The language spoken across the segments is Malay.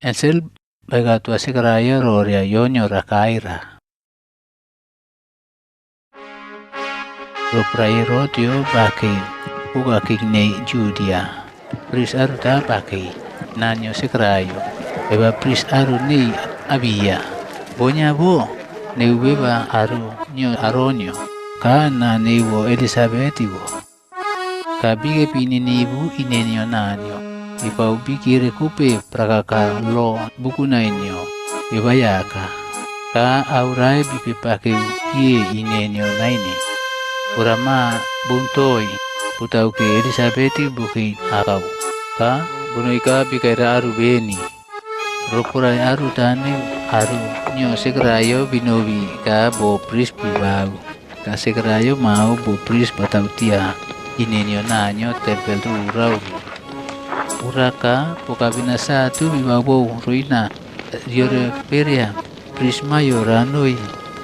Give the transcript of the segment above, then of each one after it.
Ensel begatua sekaraya roria yonyo rakaira. Roprairotio baki uga kigne Judia. Pris aruta baki nanyo sekarayo. Eba pris aru ni abia. Bonya bo neubeba aru nyo aronyo. Kana newo Elisabetiwo. Kabige pininibu inenyo nanyo. Ipau bikire kupe prakaka lo bukuna inyo. Ibayaka. Ka aurai bipipake ye inenyo naini. Urama buntoi putau ke Elisabeti buki akau. Ka bunoika bikaira aru beni. Ropurai aru tane aru nyo sekerayo binobi ka bo pris bibau. Ka sekerayo mau bo pris batau tia. Inenyo nanyo tempel tu urau. Uraka pokabina satu bibawo ruina diore peria prisma yoranoi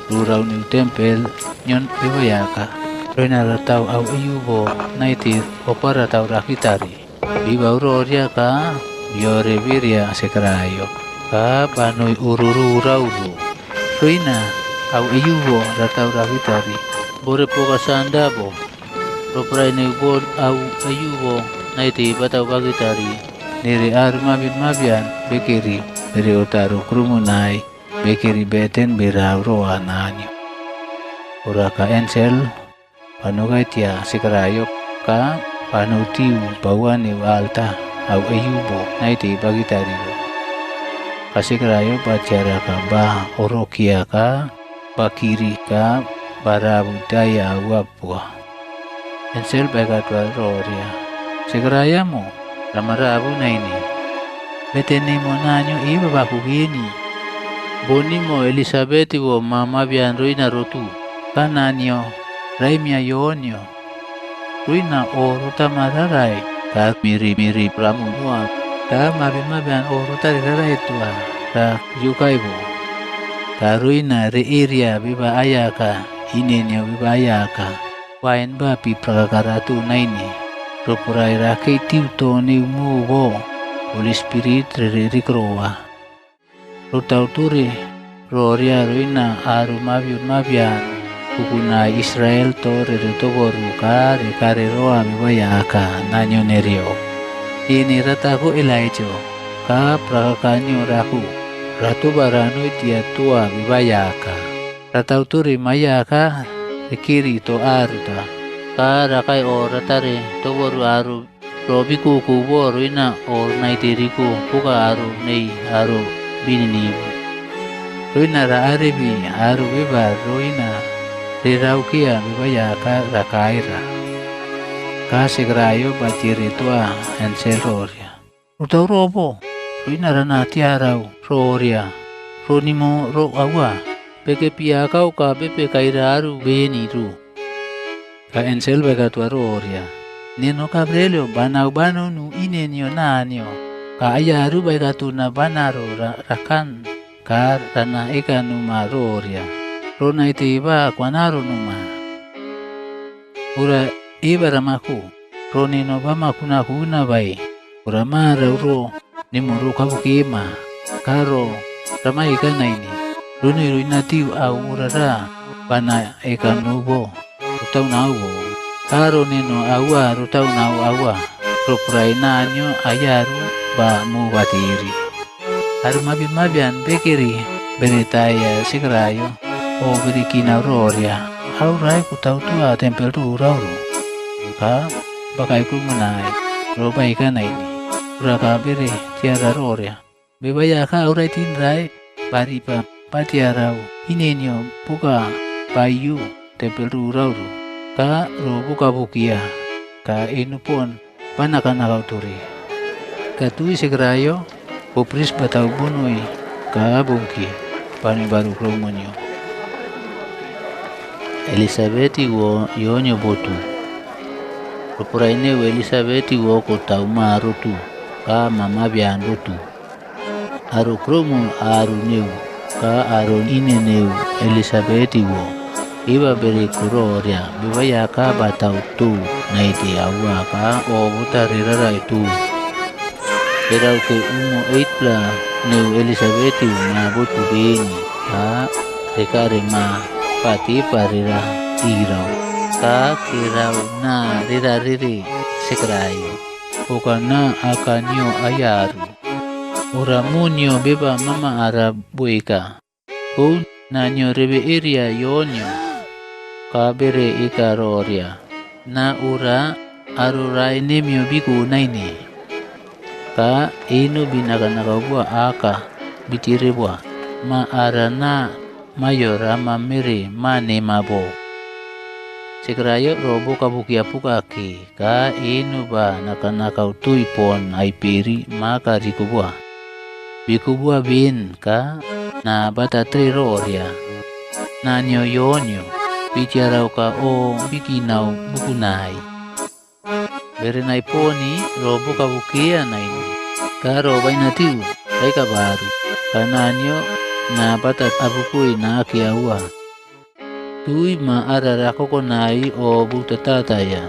rurau new tempel nyon bibayaka ruina ratau au ayubo naiti opara tau rakitari bibau roria ka diore peria sekerayo ka banoi ururu rauru ruina au ayubo ratau rakitari bore poka sandabo roprai nebon au ayubo naiti batau bagitari nere aru mabian bekiri beri otaru krumunai bekiri beten berau roa nanyo uraka ensel panugai tia sekerayo ka panutiu bawane alta au ayubo naiti bagitari kasekerayo bacara ka ba orokia ka bakiri ka barabu daya wapua ensel bagatwa roria sekaraya mo ramarabu na ini. Beteni mo nanyo iba bakugini. Boni mo Elisabeti wo mama bian ruina rotu. Kananyo raimya yonyo. Ruina o ruta mararai. Ka miri pramunua. Ka mabian o ruta rirarai tua. Ka yukaibo. Ka ruina reiria biba ayaka. Inenyo biba ayaka. Wain ba pi prakakaratu na ini. Ropurai rakai tiuto ni umuwo Holy Spirit riri kroa Rutau turi roria ruina aru mabian Kukuna Israel to riri toboru ka Rikari roa mibayaka nanyo nerio Ini rataku ilaijo Ka prakakanyo raku Ratu baranu itia tua mibayaka Ratau turi mayaka Rikiri to aruta Ka rakai o ratare toboru aru robi kuku boru ina o naitiriku puka aru nei aru bininibu ruina ra arebi aru beba ruina riraukia bibaya ka rakaira ka segrayo batiri tua enseloria utau robo ruina rana tiarau roria ronimo ro awa peke pia kau ka bepe kaira aru beni ru ka ensel begatua roria neno Gabrielio banau nu inenyo nanyo ka ayaru begatuna banaro rakan ka rana eka numa roria rona itiba kwanaro numa ura iba ramaku ronino bamakuna kuna bai ura mara uro nimuru kabukima karo ramai kana ini runi ruinatiu au urara bana eka nubo Rutau nawo karo nino awa rutau nau awa Ropurai nanyo ayaru ba mu batiri Haru mabian bekiri beritaya sekerayo o berikina roria Haurai kutau tua tempel tu urauru Ka bakai kumunai robai kana ini Uraka beri tiara roria Bebaya ka aurai tindrai baripa patiarau Inenyo puka bayu tempel rurauru ka ro buka bukia ka inupon panakan kau turi ka tui segerayo popris batau bunui ka bungki pani baru kromonyo Elisabeti wo yonyo botu Propuraine wo Elisabeti wo kotau marutu ka mama bian botu aru kromo aru neu ka aron ineneu Elisabeti wo Iba beri kuroria bibaya ka batau tu naiti awa ka o buta rirara itu Erau ke umo 8 pla neu Elisabeti ma botu beni ka rekare ma pati parira irau ka kirau na rira riri sekrayo pokana akanyo ayaru ora munyo beba mama ara buika o nanyo rebe area yonyo ka bere ikaroria na ura arurai nemyo biku naini ka inu binaga bua aka bitire bua ma arana mayora mamere mane mabo sekrayo robo kabukia pukaki ka inu ba nakanakau tuipon aipiri maka rikubua bikubua bin ka na batatri roria na nyoyonyo bicarau ka o bikinau bukunai berenai poni robo kabukia naini karo bainatiu baika baru kananyo na batat abukui na akiawa tui ma arara kokonai o butatata ya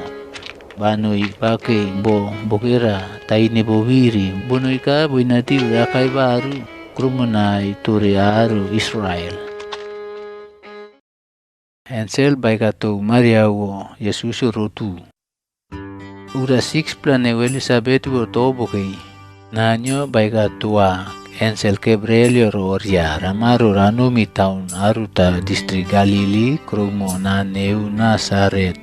banui pakai bo bokera taini boviri bunui ka bainatiu rakai baru krumunai turi aru Israel Ansel baika tu Mariawo Yesusu rotu ura 6 plane Elisabeth wo tobokei nanyo baika tua Ansel Gabrielio roria ramaru ranumi taun aruta distrik Galili krumo na neu Nazaret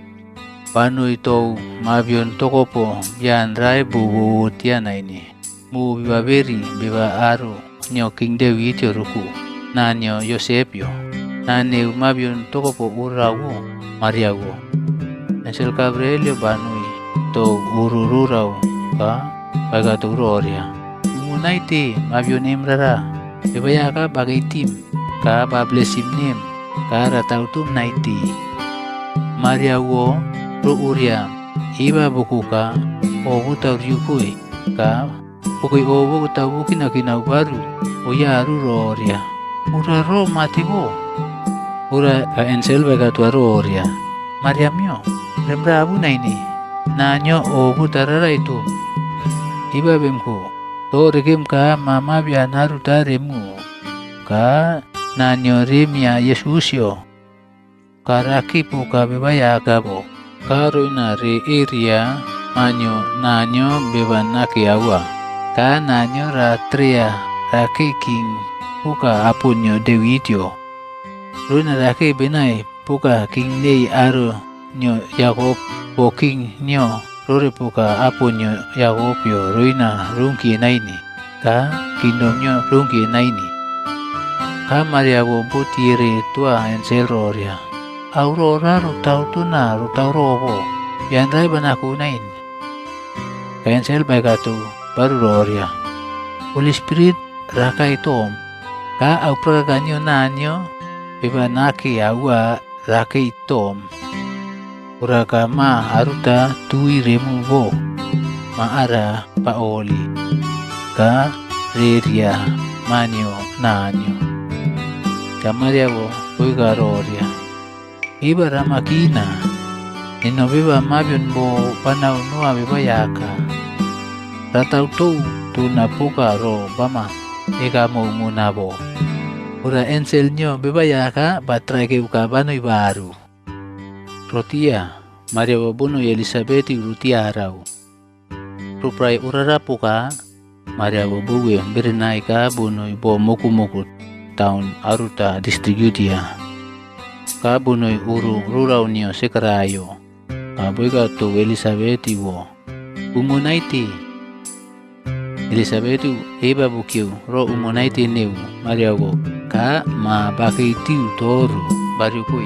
panu itu mabion tokopo bian rai bubu tiana ini mu biba beri biba aru nyo King David ruku na nyo Yosepio na neu mabion tokopo urawo Mariawo Ansel Gabrielio banui to urururau ka baga tu roria munaiti mabion emrara bebaya ka bagai tim ka bablesim nem ka ratautum naiti Mariawo ro uria iba buku ka o buta ryukui ka pukui o buta bukina kina baru o yaru roria ura ro matibo ura ka Ansel baga tu roria Mariamyo remrabu naini nanyo o butarara itu iba bemku to regem ka mama bian haru daremu ka nanyo remia Yesusyo karaki puka bebaya gabo karo na re area manyo nanyo bebanaki awa ka nanyo ratria raki king puka apunyo Dewityo runa raki benai puka king nei aro nyo Yakob po king nyo rore puka apunyo Yakobyo ruina rungki naini ka kindomnyo rungki naini ka Mariawo butire tua Ansel roria Aurora rutau tuna rutau robo yang rai banaku nain ka Ansel baikatu baru roria Holy Spirit rakai tom ka au praganyo nanyo bebanaki awa rakai tom uraka ma aruta tui remu bo maara paoli ka reria manyo nanyo Mariawo puiga roria iba ramakina ino biba mabion bo panau nua biba yaka ratau tu na puka ro bama eka mo munabo ura Ansel nyo biba yaka batrai ke uka banui baru rotia Mariawo bunu Elisabeti rutia rau ruprai urara puka Mariawo buwe berenai ka bunui bo muku tahun aruta distrik Yudia ka bunui uru rurau nio sekrayo ka boiga tu Elisabeti wo umunaiti Elisabeti eba bukiu ro umunaiti neu Mariawo ka ma bakitiu toru barukui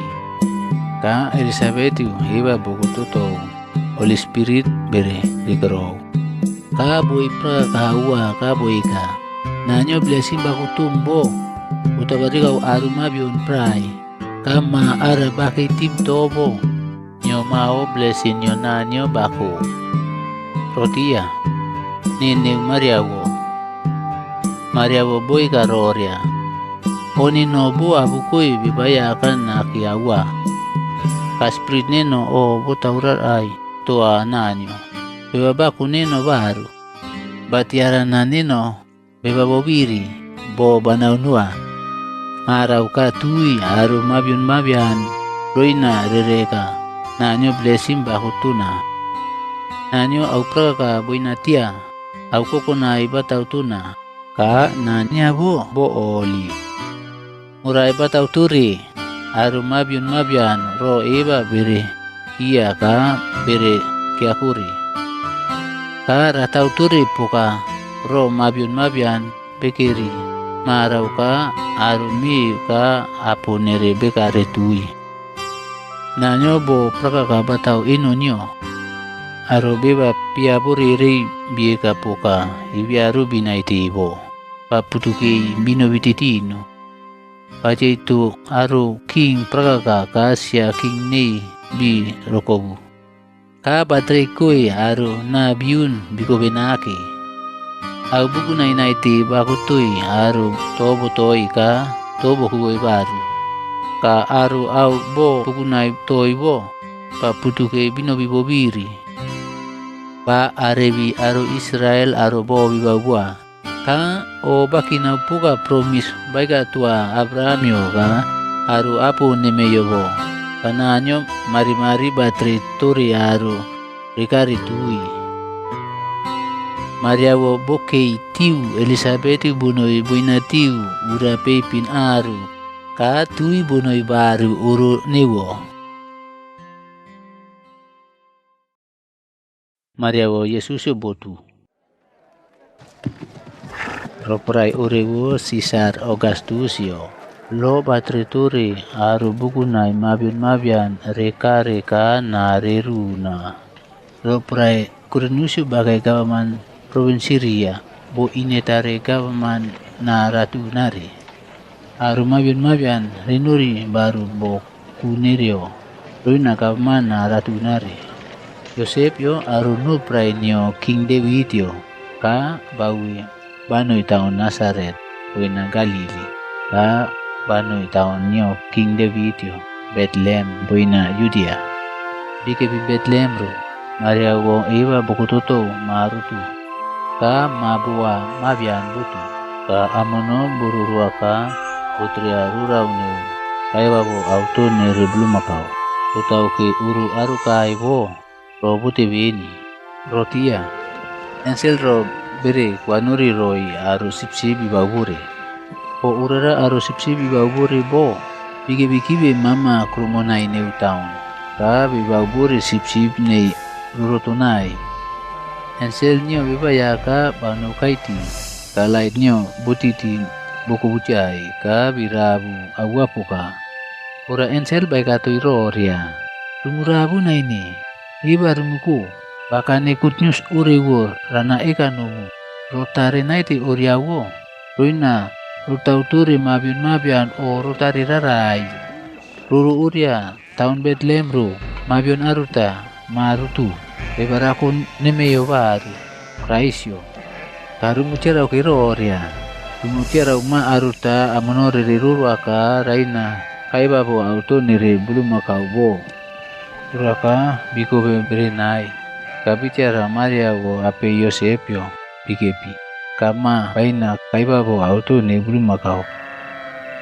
ka Elisabeti eba bukutoto Holy Spirit bere dikero ka boi pra kawa ka boiga nanyo blessing bakutumbo utabarikau aruma bion prai kama ara baki tim tobo nyo mau blessing nyo nanyo baku rotia nene Mariawo boy karoria oni nobu abukui bibaya akan nakiawa kasprit neno o butaurar ai tua nanyo bibabaku neno baru batiara nanino beba bobiri bo banaunua marau ka tui aru mabiun mabian roina rereka nanyo blesim bakutuna nanyo au praka boina tia au kokona ibatau tuna ka nanya bo oli murai batau turi aru mabiun mabian ro eba bere ia ka bere kiakuri ka ratau turi puka ro mabiun mabian bekiri marau ka aru mi ka apu nere bekare tui nanyo bo praka ka batau inonyo aro beba pia buri rei bieka poka ibia rubi naiti ibo paputuki bino bititino pace itu aro king praka ka sia king nei bi rokobu ka batrei koi aro na biun biko benaki au buku nai naiti bakutui aro tobo toi ka tobo huoi baru ka aro au bo buku nai toi bo paputuki bino bibo biri pa arebi aro Israel aro bo bibabua ka o bakina puka promis baika tua Abrahamio ka aro apu nemeyo bo kananyo mari-mari batri turi aro rikari tui Mariawo bokei tiu Elizabeth bunoi buina tiu ura pepin aru ka tui bunoi baru uru niwo Mariawo Yesusio botu Roperai urewo Caesar Augustusio lo batrituri aru bukunai mabian reka na reruna Roperai Quirinius bagai gawaman provinsi Ria bo inetare gawaman na ratu nari aru mabian rinuri baru bo kunerio ruina gawaman na ratu nari Yosef yo aru nuprai nio King David yo ka bawi banoi tahun Nazaret wena Galili ka banoi tahun nio King David yo Bethlehem wena Judea bike bi Bethlehem ro Maria wo ewa bukutoto marutu ka mabua mabian butu ka amono bururua ka putria rurau neu kaiwa bo auto ne reblumakau utau ke uru aru kai bo ro buti bini rotia ensel ro bere kwanuri roi aru sipsibi babure po urara aru sipsibi babure bo bige mama krumonai neu taun ka babure sipsib nei rurotonai ensel nyo bibaya ka banu kaiti kalai nyo butiti buku bucai ka birabu awapuka ora ensel baikato iroria rumurabu na ini ibarumuku bakane kutnyus urewo rana ekanumu rotare naiti oriawo ruina rutauturi mabian o rotari rarai ruru uria tahun Bethlehem ru mabion aruta marutu bebarakun nemeyo baru raisyo karumucera okiroria rumucera uma aruta amonore ruru aka raina kaibabo auto nire belum makaubo Uraka biko berenai kabicara Maria wo ape Yosef yo bikepi kama baina kaibabo auto ne belum makau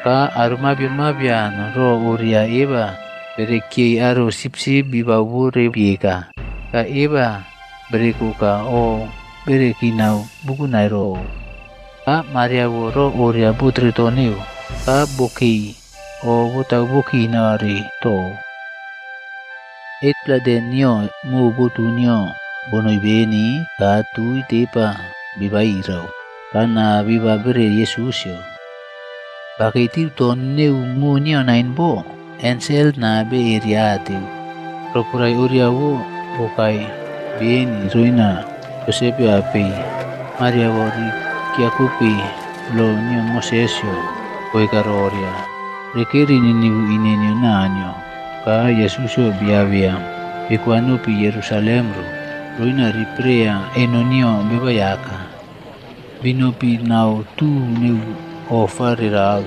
ka aruma mabian ro uria eba bereki aru sipsi bibabure bieka ka eba bereku ka o bereki nau buku nairo ka Maria wo ro uria putri toneu ka boki o butau boki nari to Etpladen nyo mu butu nyo bonoi beni ka tui tepa bibairau kana biba bere Yesusyo pakai tiu ton neu mu nyo nain bo ensel na be eriatiu prokurai uriawo bokai beni ruina Josepe api Maria wori kiakupi lo nyo Mosesyo koi karoria rekeri niniu inenyo nanyo ka Yesusyo biavia bikuanu pi Yerusalem ro ruina riprea enonio bebayaka binopi nau tu neu ofarirau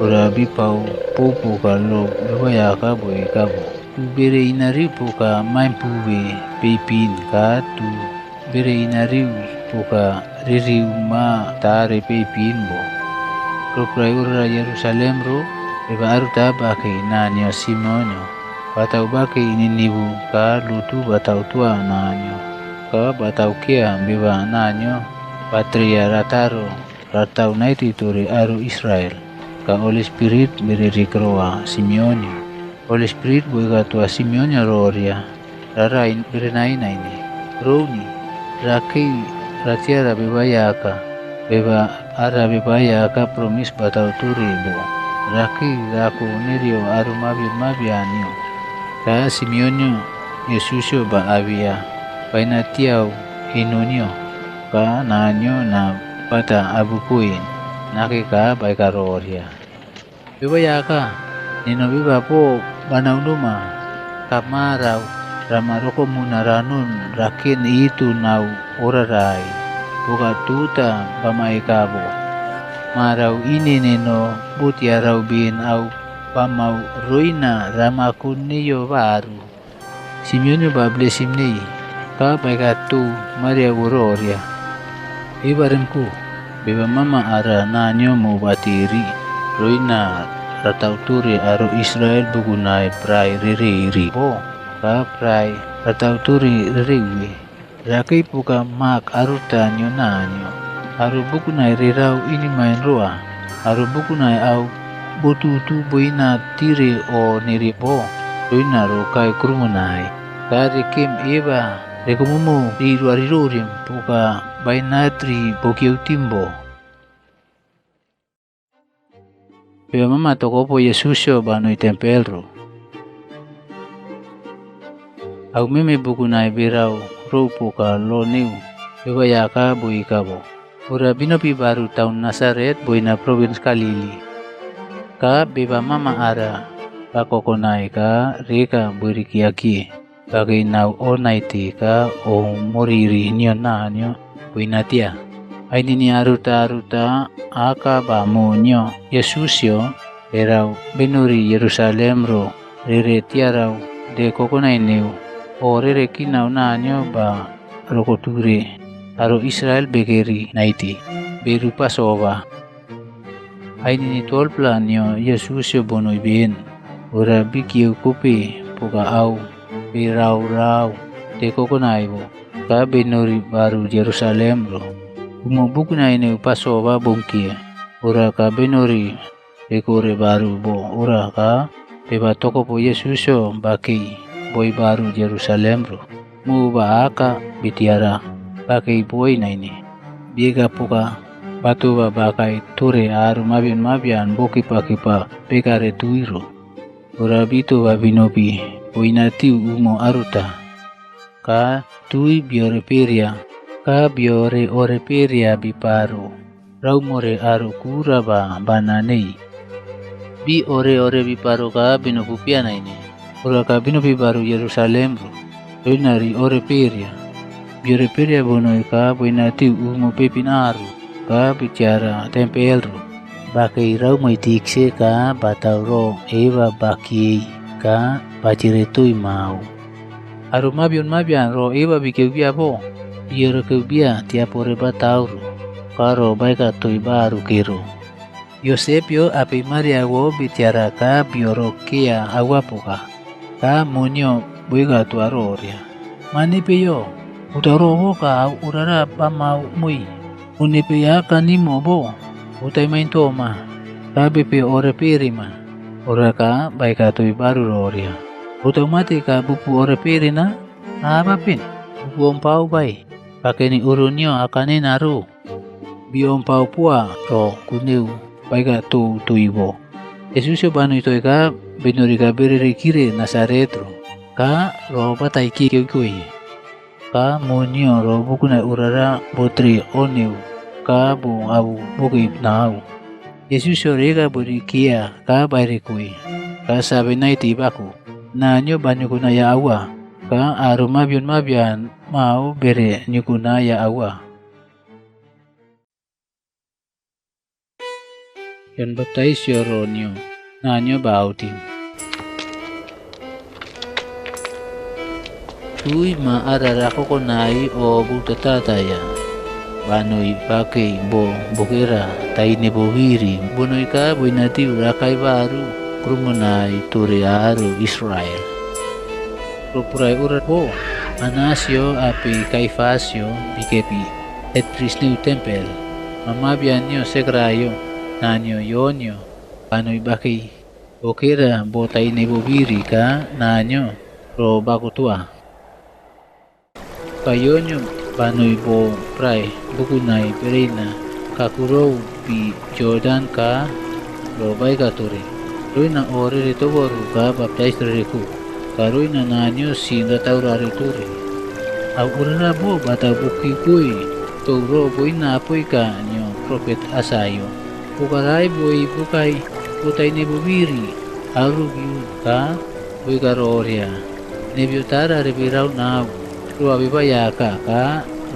ora bipau popo kalo bebayaka boy kabo tu bere inari poka maimpuwe pepin ka tu bere inari puka ririu ma tare pepin bo. Ruprai ura Yerusalem ro eba aruta baki nanyo Simonyo. Batau baki ninibu ka lutu batau tua nanyo. Ka batau kia biba nanyo patria rataro ratau naiti turi aru Israel. Ka Holy Spirit beririk roa Simeonyo. Holy Spirit buiga tua Simeonyo roria. Rarain berenaina ini. Roni raki ratiara bebayaka. Beba ara bebayaka promis batau turi bo. Raki raku nirio aru mabianio. Ka Simeonyo Yesusyo ba avia. Paina tiau inunyo. Ka nanyo na bata abukuin. Nakika baika roria. Bebayaka. Nino biba po banaunuma. Kamarau. Ramaroko munaranun rakin itu nau orarai. Buka tuta bamaikabo. Marau ini neno butia rau bin au bamau ruina ramakun niyo baru. Simeonyo bablesim ni. Ka baikatu Maria Auroria. Ibarenku. Beba mama ara nanyo mo batiri. Ruina ratau turi aru Israel bugunai prai riri bo. Ka prai ratau turi ririwi. Raki puka mak aruta nyo nanyo. Aru bukunai rirau ini main roa. Aru bukunai au bututu buina tiri o niribo. Ruina rokai krumunai. Kari kim eba. Rekumumu riruarirurim puka bainatri pokiu timbo. Beba mama tokopo Yesusyo banui tempelro. Au meme bukunai berau rupu ka lo niu. Beba yaka buikabo. Ura binopi baru tahun Nazaret buina provins Galili. Ka beba mama ara pakokonai ka reka burikiaki. Bagai nau o naiti ka o moriri nyo nanyo buinatia. Aini ni aruta aka bamu nyo Yesusyo erau benuri Yerusalem ro rere tiarau de kokonai neu. O rere kinau nanyo ba rokoturi aro Israel begeri naiti beru Pasova. Aini ni tolpla nyo Yesusyo bonoi bin. Ura bikiu kupi puka au birau-rau de kokonai bo. Ka benuri baru Yerusalem ro. Umubukunai neu Pasova bongkia. Ura ka benuri dekore baru bo. Ura ka beba toko po Yesusyo baki boy baru Yerusalem ro. Mu ba aka bitiara baki boy na ini. Biega puka batu ba bakai ture aru mabian bokipa pekare tuiro. Ura bitu ba binopi boinatiu umo aruta. Ka tui biore peria. Ka biore ore peria biparu. Raumore aru kura ba bananei. Bi ore biparu ka binopupiana ini. Ura ka binopi baru Yerusalem ro. Ruinari ore peria. Biore peria bonoi ka boinatiu umo pepinaru. Ka bicara tempel ro. Bakai rau maitikse ka batau ro eva baki ka baciretui mau. Aru mabian ro eva bikebia bo. Biore kebia tiap ore batau ro. Karo baika tui baru kiro. Yosepio api Maria wo bicara ka bioro kia awapoka. Ka munyo buiga tu aroria. Manipe yo. Utaro wo ka urara pamau mui. Unipe ya kanimo bo. Utai main toma. Ka bepe ore pirima. Ora ka baika tui baru roria. Utau mati ka bupu ore pirina. Apa pin? Bupu ompau bai. Pakeni urunyo akane naru. Bi ompau pua ro kuneu baika tu tuibo. Yesusyo banu itoi ka benuri ka berere kire Nazaret ro. Ka ro batai kikoi. Ka munyo ro bukuna urara botri oneu. Ka bu abu buki nau. Yesusyo rega burikia ka bairikui. Ka sabi na itibaku. Nanyo banyo kuna ya awa. Ka aru mabian mau bere nyukuna ya awa. Yan baptais yoronyo. Nanyo bautim. Tui ma arara kokonai o butatata ya. banoi pakai bo bukira taine bo wiri bonoi ka boinati urakai baru krumunai turi aru Israel propurai urat bo Anasio api Kaifasio bikepi et prisliu tempel mamabianyo segrayo nanyo yonyo banoi pakai bukira bo taine bo wiri ka nanyo ro bakutua kayonyo banoi bo prai bukunai perina kakurou pi Jordan ka ro bai katuri ruina ore rito boru ka baptais reku karuina nanyo sinda taurari turi au urara bo bata buki kui touro boina apoi ka nyo prophet Asayo bukarai boi bukai butai ne bubiri aru biu ka boi karoria nebiutara rebirau nau Rua bibaya ka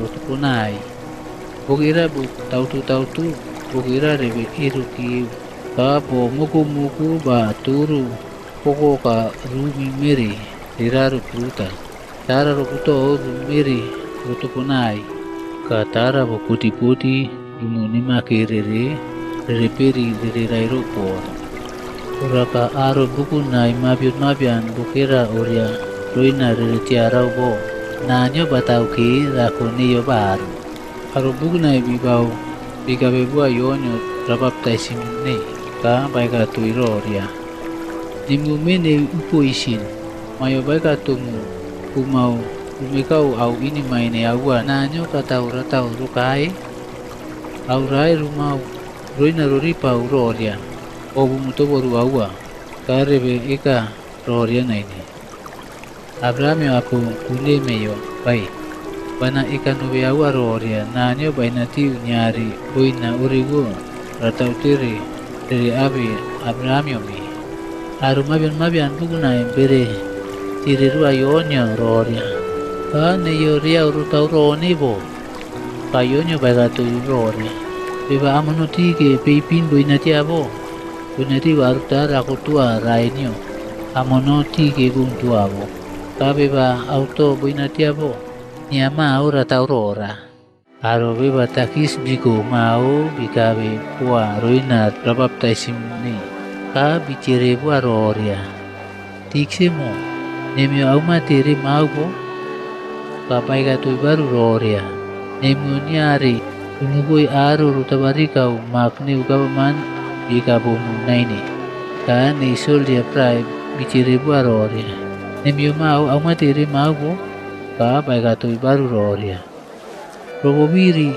rutupunai bukira bu tautu bukira rebe iruki ka po muku ba turu poko ka rumi meri tiraru pruta tara rukuto meri rutupunai ka tara bu puti imunima kirere peri rirai rupor uraka aro bukunai mabian bukira oria ruina ritiarau bo nanyo batau ki rakuni yo baru aro bugnai bibau bigabe bua yonyo rabaptaisim ne ka baika tuiroria dimu mene upo isin mayo baika tumu kumau umikau au ini maine awa nanyo katau ratau rukai au rai rumau ruina ruripa uroria obu mutoboru awa karebe ika roria naini Abraham aku kule meyo bai bana ikan ubi awa roria nanyo baina tiu nyari boina urigo ratau tiri dari abi Abraham yomi aru mabian buguna bere tiri rua yonyo roria ka ne yoria urutau roni bo ka yonyo baga tu roria biba amano tige peipin boina tiabo boina tiu arutara aku tua rainyo amono tige guntua bo Kabe ba auto boina tiabo nia mau rataurora aro beba takis bigo mau bikabe pua ruina rabaptaisim ni ka bicire bua roria tiksemo nemio au materi mau bo kapai katui baru roria nemio niari umugoi aro rutabarikau makne ukabaman bikabomu naini ka neisol dia prai bicire bua roria Nemio mau au materi mau bo ka bai katui baru roria robo biri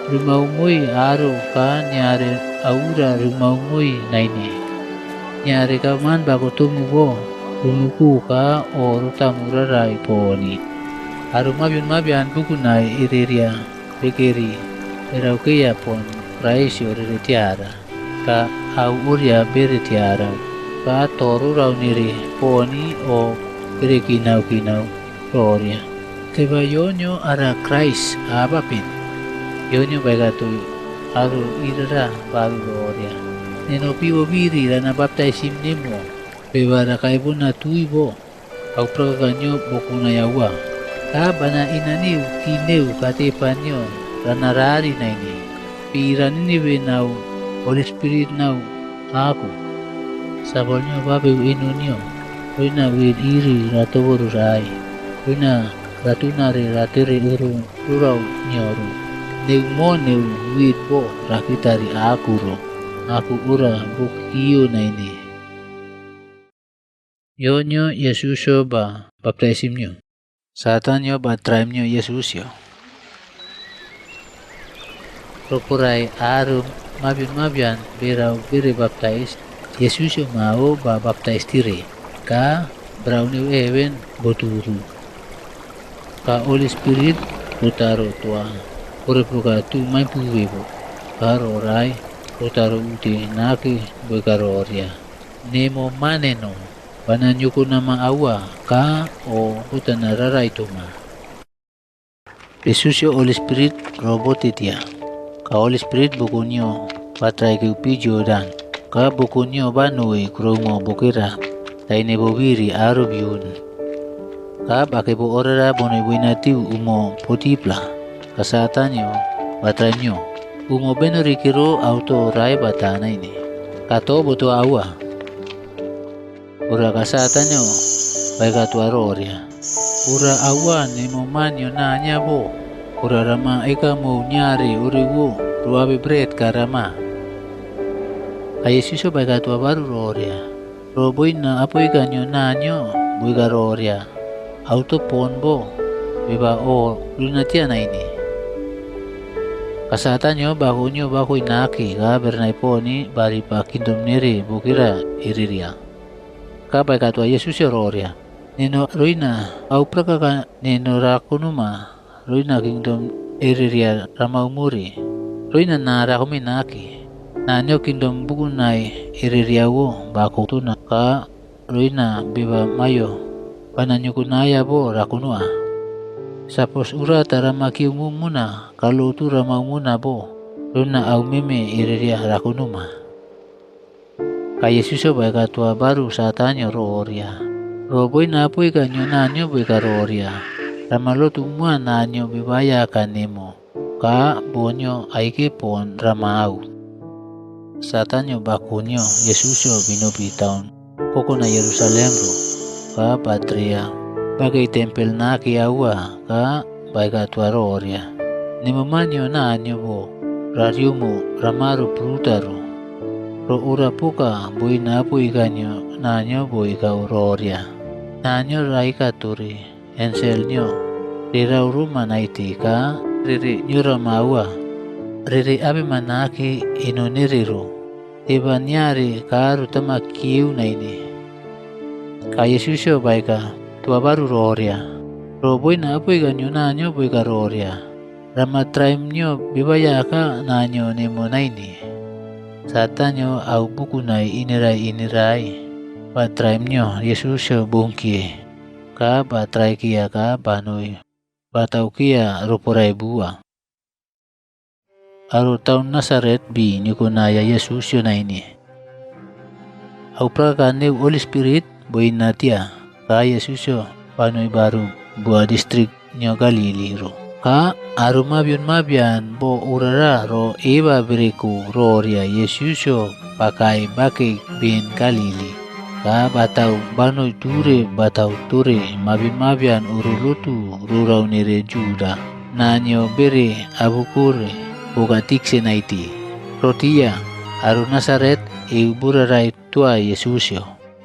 rumau moi aro ka nyare aura rumau moi naini nyare ka man bako tumu bo rumuku ka o rutamura rai poni aro mabian bukunai iriria bekeri erau keya pon praisio riri tiara ka au uria beri tiara ka toru rau niri poni o Kere kinau roria teba yonyo ara Christ abapin yonyo bagatu aru irara baru roria neno piwo biri rana baptaisim nemo bebara kaibo na tuibo au praganyo bokuna yawa ka bana inaniu kineu katepanyo rana rari naini pirani benau Holy Spirit nau aku sabolnya babe inunyo Wina wid iri rato rai Wina ratunare ratiri urau nyoru Neu wid bo rakitari aku ro Aku ura bukiyo na ini Yonyo Yesusyo ba baptaisim nyo Satan yo ba traim nyo Yesusyo Prokurai arum mabian berau bere baptais Yesusyo mau ba baptais tiri ka brownie ewen boturu ka Holy Spirit utaro tua ore puka tu mai puwebo karo rai utaro uti naki bekaroria nemo maneno bananyuko nama awa ka o utana rarai tuma Yesusyo Holy Spirit robotitia ka Holy Spirit bukunyo patrai ke upi Jordan ka bukunyo banui kromo bukira taine bobiri aro biun ka bake bo orara bonoi buina tiu umo potipla kasatanyo batrai nyo. Umo beno rikiro auto rai batana ini. Kato boto awa. Ura kasata nyo. Baik atu aroria. Ura awa ni momanyo nanya bo. Ura rama eka mau nyari uriwu. Ruabe bread karama. Yesuso baik atu baru roria. Roboy na apoy kanyo nanyo. Buiga roria. Auto ponbo. Biba o lunatia na ini. Kasata nyo baku inaki ka bernai poni bari pa kingdom niri bukira iriria. Ka baik atu Yesus roria. Nino ruina au praka ka nino rakunuma ruina kingdom iriria rama umuri. Ruina na rakuminaki. Nanyo kingdom bukunai iriria wo baku tuna ka ruina biba mayo. Pananyo kunaya bo rakunua. Sapos ura tarama kiumumuna kalau tu rama umuna bo runa au meme iriria rakunuma. Ka Yesuso baik atua baru saatanya roria. Roboy na apoy kanyo nanyo boy ka roria. Rama lo tumua nanyo bibaya kanemo. Ka bonyo aike pon rama au. Satanyo bakunyo Yesuso binobi taon. Koko na Yerusalem ro. Ka patria. Bagai tempel na kiawa ka baik atua roria. Nimamanyo nanyo bo. Rariumu ramaru prutaru. Ro ura puka boy na apoy kanyo nanyo boy ka roria. Nanyo raika turi ensel nyo. Rirau rumah naiti ka riri nyura maua. Riri abe manaki inoniriru. Tiba nyari ka rutama kiu na ini. Ka Yesusyo baik ka tua baru roria. Roboy na apoy kanyo nanyo boy ka roria. Rama traim nyo bibaya ka nanyo nemo na ini. Satanyo au buku nai inirai. Patraim nyo Yesusyo bungkie. Ka batrai kia ka banui. Batau kia rupurai bua. Aru taun Nazaret bi nyukunaya Yesusyo na ini. Au praka neu Holy Spirit boy natia. Ka Yesusyo banui baru buah distrik nyo Galili ro. Ka aru mabian bo urara ro eba beriku roria Yesusyo pakai bake bin Galili. Ka batau banui batau ture mabian urulutu rurau nere Juda. Nanyo bere abukure buka tikse naiti. Rotia aru Nazaret iburarai tua Yesusyo.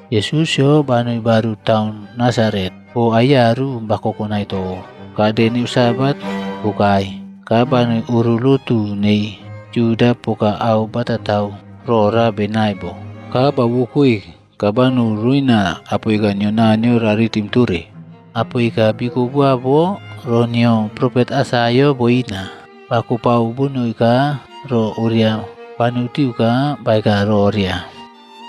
Yesusyo banui baru tahun Nazaret. O ayaru bakokonai to. Kadeni sahabat bukai. Ka banui urulutu nei Juda poka au batatau rora benaibo. Ka babukui ka banu ruina apoy kanyo nanyo rari timture. Apoy ka biku buabo ronyo propet asayo boina. Baku pau bunui ka ro uria panutiu ka baika roria.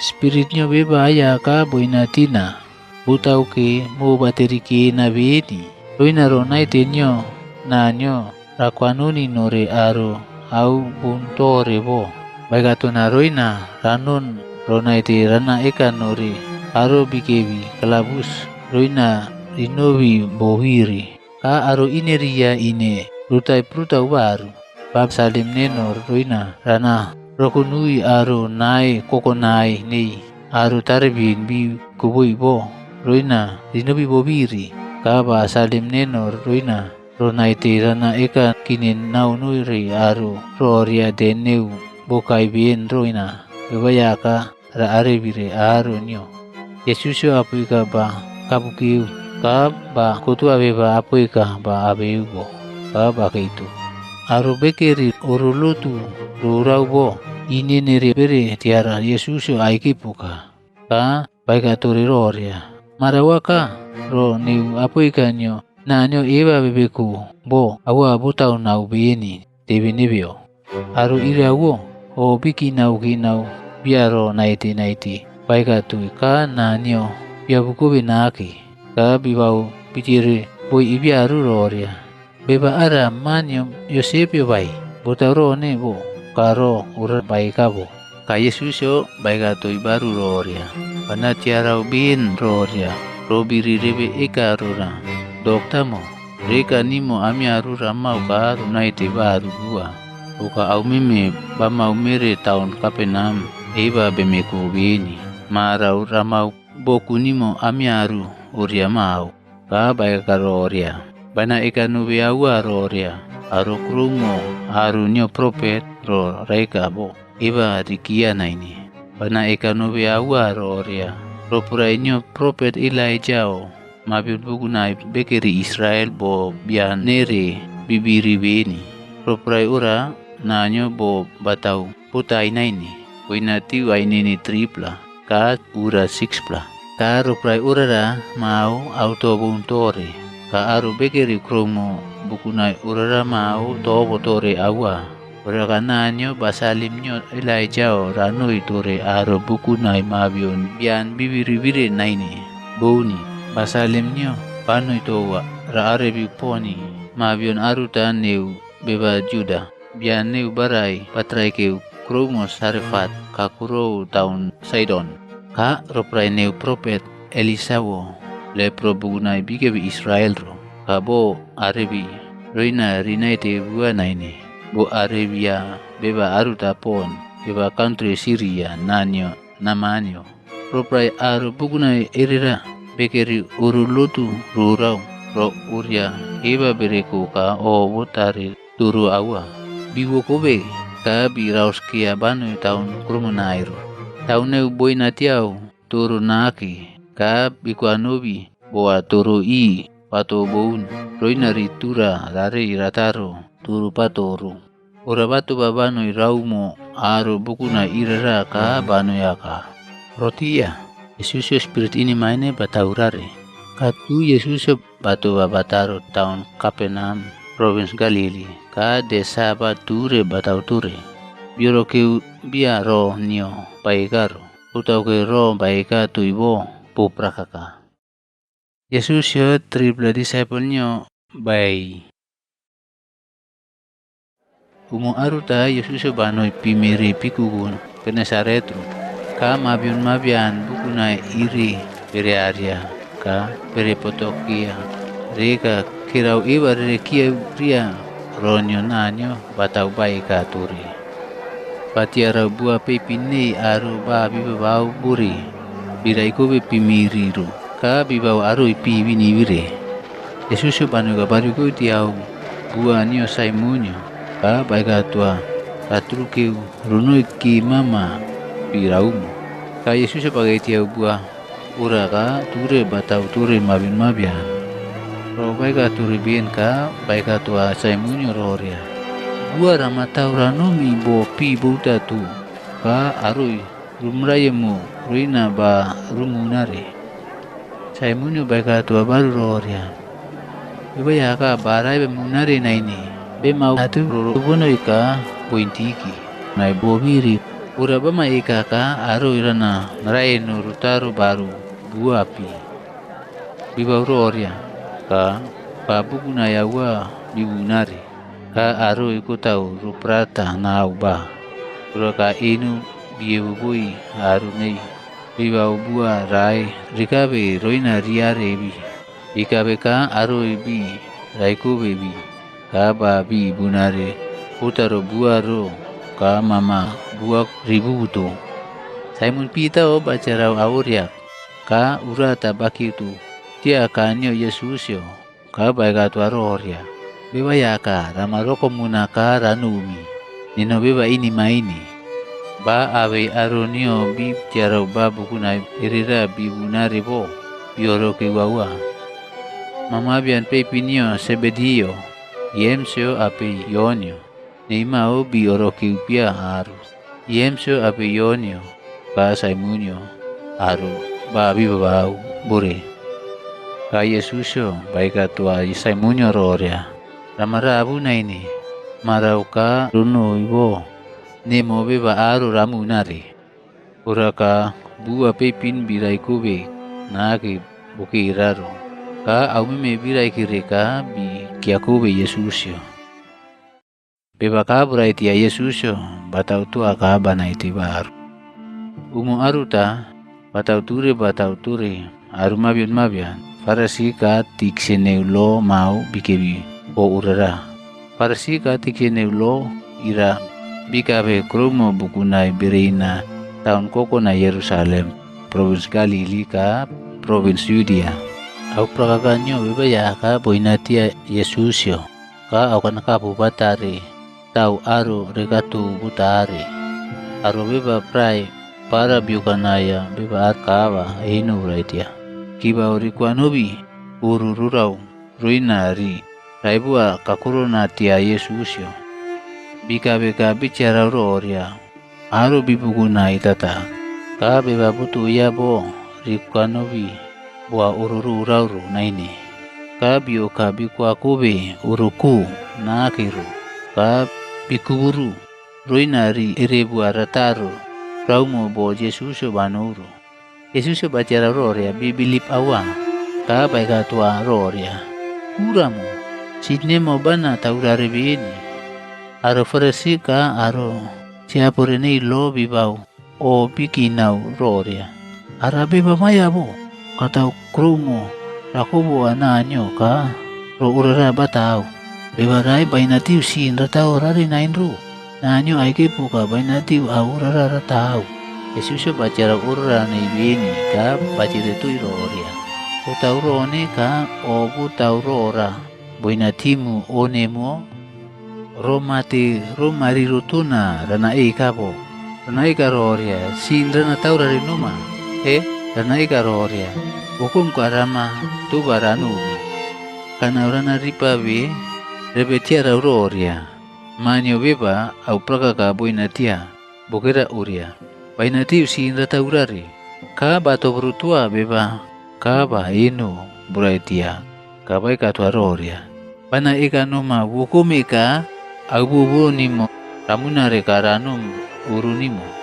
Spiritnyo bebaya ka boina tina. Butau ke mo bateriki na bini. Ruina ro naitinyo nanyo rakwanuni nore aru au buntore bo. Baika to na ruina ranun ro naiti rana eka nore aru bikebi kalabus ruina rinovi bohiri. Ka aru ineria ine rutai prutau baru. Bab salim nenor ruina rana rokunui aru nai kokonai nei aru tarbin bi kubui bo ruina rinobi bobiri. Kaba salim nenor ruina ronai tirana eka kinin naunuri aru roria deneu bokai bien ruina bebayaka ra arebire aru nyo. Yesusyo apuika ba kabukiu ka ba kutua beba apuika ba abeugo ka ba keitu. Aru bekeri urulutu rurau bo ini nere bere tiara Yesusyo aikipuka ka baika turi roria. Marawaka ro niu apuika nyo nanyo eba bebeku bo awa butau nau bini debi nebio. Aru irawo o biki nau biaro naiti baika tui ka nanyo biabuku binaki ka bibau pitiri boy ibiaru roria. Beba ara manyo Yosepyo bai butau ro ne bo karo ura baika bo. Ka Yesusyo baika tui baru roria. Pana tiarau bin roria. Robiri rebe eka rura. Doktamo reka nimo amiaru ramau ka runai te baru bua. Uka au meme bamau mere taun kapenam eba bemeko beni. Marau ramau boku nimo amiaru oria mau. Ka baik karo oria. Bana eka nube aua roria. Aro krumo aru nyo prophet ro reka bo. Eba rikia naini. Bana eka nube aua roria. Ro purai nyo prophet Elijah mabiun buku nai bekeri Israel bo bian nere bibiri beni. Ro purai ura nanyo bo batau putai naini. Wina tiu ainini tripla. Ka ura sixpla. Ka ro purai ura ra mau auto buntore. Ka aru bekeri kromo buku nai urara mau tobo tore awa. Uraka nanyo basalimnyo Elijah ranui tore aru buku nai mabion bian bibiri naini. Boni basalimnyo panui towa ra arebi poni mabion arutan neu beba Juda. Bian neu barai patrai keu kromo sarifat kakuro taun Sidon. Ka roprai neu prophet Elisawo le probugunai bikebi Israel ro. Kabo arebi roina rinaite bua naini. Bo Arabia beba aruta pon beba country Syria nanyo namanyo. Proprai aru bugunai erira bekeri urulutu rurau ro uria eba bereku ka o wotari turu awa. Biwo kobe ka birauskia banu taun krumenairo. Tauneu boina tiau turu naki ka bikuanobi boa turu i pato boun roina ritura rare irataro turu patoru. Ora batu babano iraumo aru bukuna irara ka banu yaka. Rotia Yesus spirit ini maine bataurare. Katu Yesus batu babataro taun Kapenam province Galili ka desa bature batau ture. Bioro keu bia ro nio baikaro. Utau ke ro baika tuibo puprakaka. Yesus yo tripla disciple nyo bai. Umo aruta Yesus banoi pimiri pikugun penasaretru. Ka mabion bukuna iri bere aria ka bere potokia. Reka kirau iwa rekia ria ronyo nanyo batau baika turi. Patiara bua pepini aru ba bibau buri. Birai kobe pimiriru. Ka bibau aru ipi bini wire. Yesus banu kabaru ko tiau bua nio saimunyo. Ka baika tua katrukiu runui ki mama biraumu. Ka Yesus pakai tiau bua ura ka ture batau ture mabian. Ro baika ture bien ka baika tua saimunyo roria. Bua ramatau ranumi bo pi buta tu. Ka arui rumrayemu ruina ba rumunare. Saimunyo baika tua baru roria. Iba ya ka barai bemunare naini. Be mau atu rubuno ika pointiki. Nai bobiri. Ura bama ika ka aru irana narai nurutaru baru bua api. Bibau roria. Ka babuku na yawa bibunare. Ka aru iku tau ruprata nau ba. Ura ka inu biebubui aru nei. Bibau bua rai rikabe roina riare bi. Ikabe ka aru ibi raiku bebi. Ka ba bi bunare utaro bua ro ka mama bua ribu buto. Simon Peter o bacara auria ka urata bakitu. Tia kanyo Yesus yo ka baika tuaro oria. Beba yaka ramaroko munaka ranumi. Nino beba ini maini. Ba awe aronio bib tiara babu kunai irira bibunare bo bioro kiwawa. Mama bian pepinio sebedio yemsio ape yonio. Neima o bioro kiupia aru. Yemsio ape yonio ka saimunyo aru ba bibau bure. Ka Yesusyo baika tua saimunyo roria. Ramarabu na ini marauka runo ibo nemo beba aru ramu nari uraka bua pepin birai kube nagi buki iraro ka au meme birai kireka bi kiakube Yesusyo beba kaburai tia Yesusyo batau tua ka bana iti baru umu aruta batau ture aru mabian Farasi ka tiksene lo mau bikebi o urara. Farasi ka tiksene lo ira bikabe kromo bukunai berina tahun koko na Yerusalem, provinsi Galili ka provinsi Yudea. Au prakakanyo bebaya ka boinatia Yesusyo ka au kana kapu batari tau aru rekatu butari aru beba prai para biukanaya beba arkawa inu raitia kiba orikuanobi urururau ruinari raibua kakuruna tia Yesusyo bika bicara roria aru bibuguna itata ka beba butu yabo rikuanobi bua ururu urauru naini ka bikwa kube uruku na akiru ka bikuburu ruinari erebu arataru raumo bo Yesusyo banuru Yesusyo bacara roria bibilip awa ka baika tua roria kuramu sinemo bana taurare bini aro farasi ka aro siapure nei lo bibau o bikinau roria arabe bamaya bo katau krumo rakubo ananyo ka ro urara batau bebarai bainatiu sin ratau rari nainru nanyo aike puka bainatiu aurara ratau Yesusyo bacara urara nei bini ka bacire tu roria utau rone ka o butau rora bainatimu onemo romari rutuna rana ikabo rana ikaroria sin rana tau rari numa rana ikaroria hukum karama tu baranu kana urana ripabe rebetia rauroria manyo beba au prakaka boinatia bokera uria bainatiu sin rataurari ka bato brutua beba ka ba inu buraitia ka bai katwa roria bana ikanuma hukumika au bubunimo ramunare karanum urunimo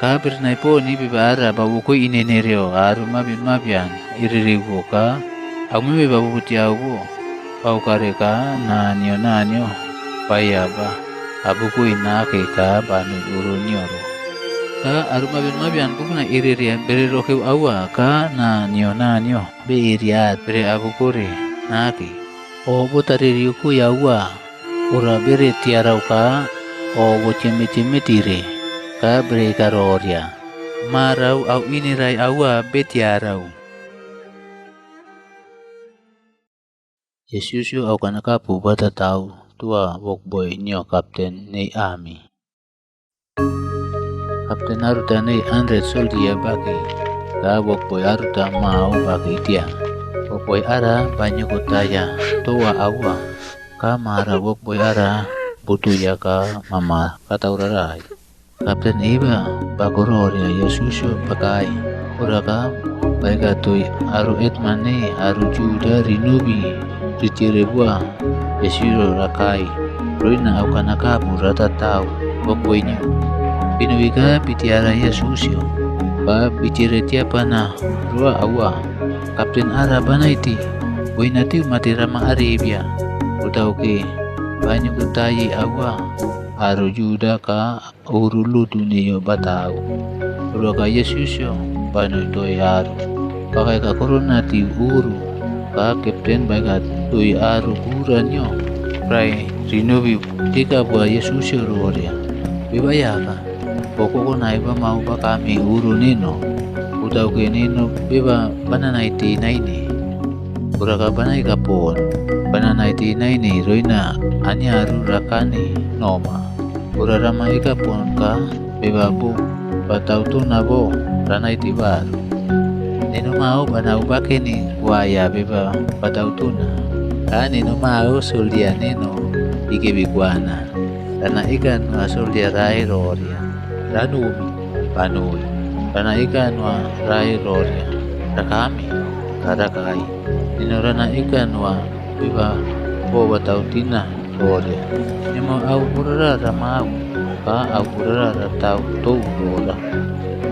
kabir naipo ni bibara babuko inenereo aru mabian iririgo ka au mebe babuti au pau kareka nanyo payaba abuko inake ka banu urunioro ka aru mabian bukuna iririan beriroke awa ka nanyo be iriat bere abukore nake o botaririuku yawa ura bere tiarau ka o boceme tire ka breka roria marau au inirai awa betiarau Yesusyo au kana kapu bata tau tua wokboy nyo kapten nei ami kapten aruta nei 100 soldier baki ka wokboy aruta mau baki dia wokboy ara banyak kotaya tua awa ka mara wokboy ara butuya ka mama kataurarai Kapten iba bakororia Yesusyo pakai uraka baika tui aru etmane aru juda rinubi ritirebua Yesusyo rakai roina au kanaka murata tau bokboinyo pinuika pitiara Yesusyo ba pitire tiapana rua awa Kapten ara banaiti boinati matirama aribia utauke banyak utayi awa aru juda ka urulu dunia batau uraka Yesusyo banu toy aru pakai ka corona ti uru ka kapten baga toy aru kuranyo prai rinubi tika bua Yesusyo roria bebaya ka poko ko naiba mau ba kami uru nino utau ke nino beba banana iti naini uraka banai kapon banana iti naini roina anyaru rakani noma urarama ika pon ka bebabu batau tu nabo ranai tibaru nino mau banau bakeni waya beba batau tuna ka nino mau suldia nino ike biguana rana ika nua suldia rai roria ranumi panui rana ika nua rai roria rakami karakai nino rana ika nua beba bo batau tina roria nimo au burara mau ka au burara tau tou rola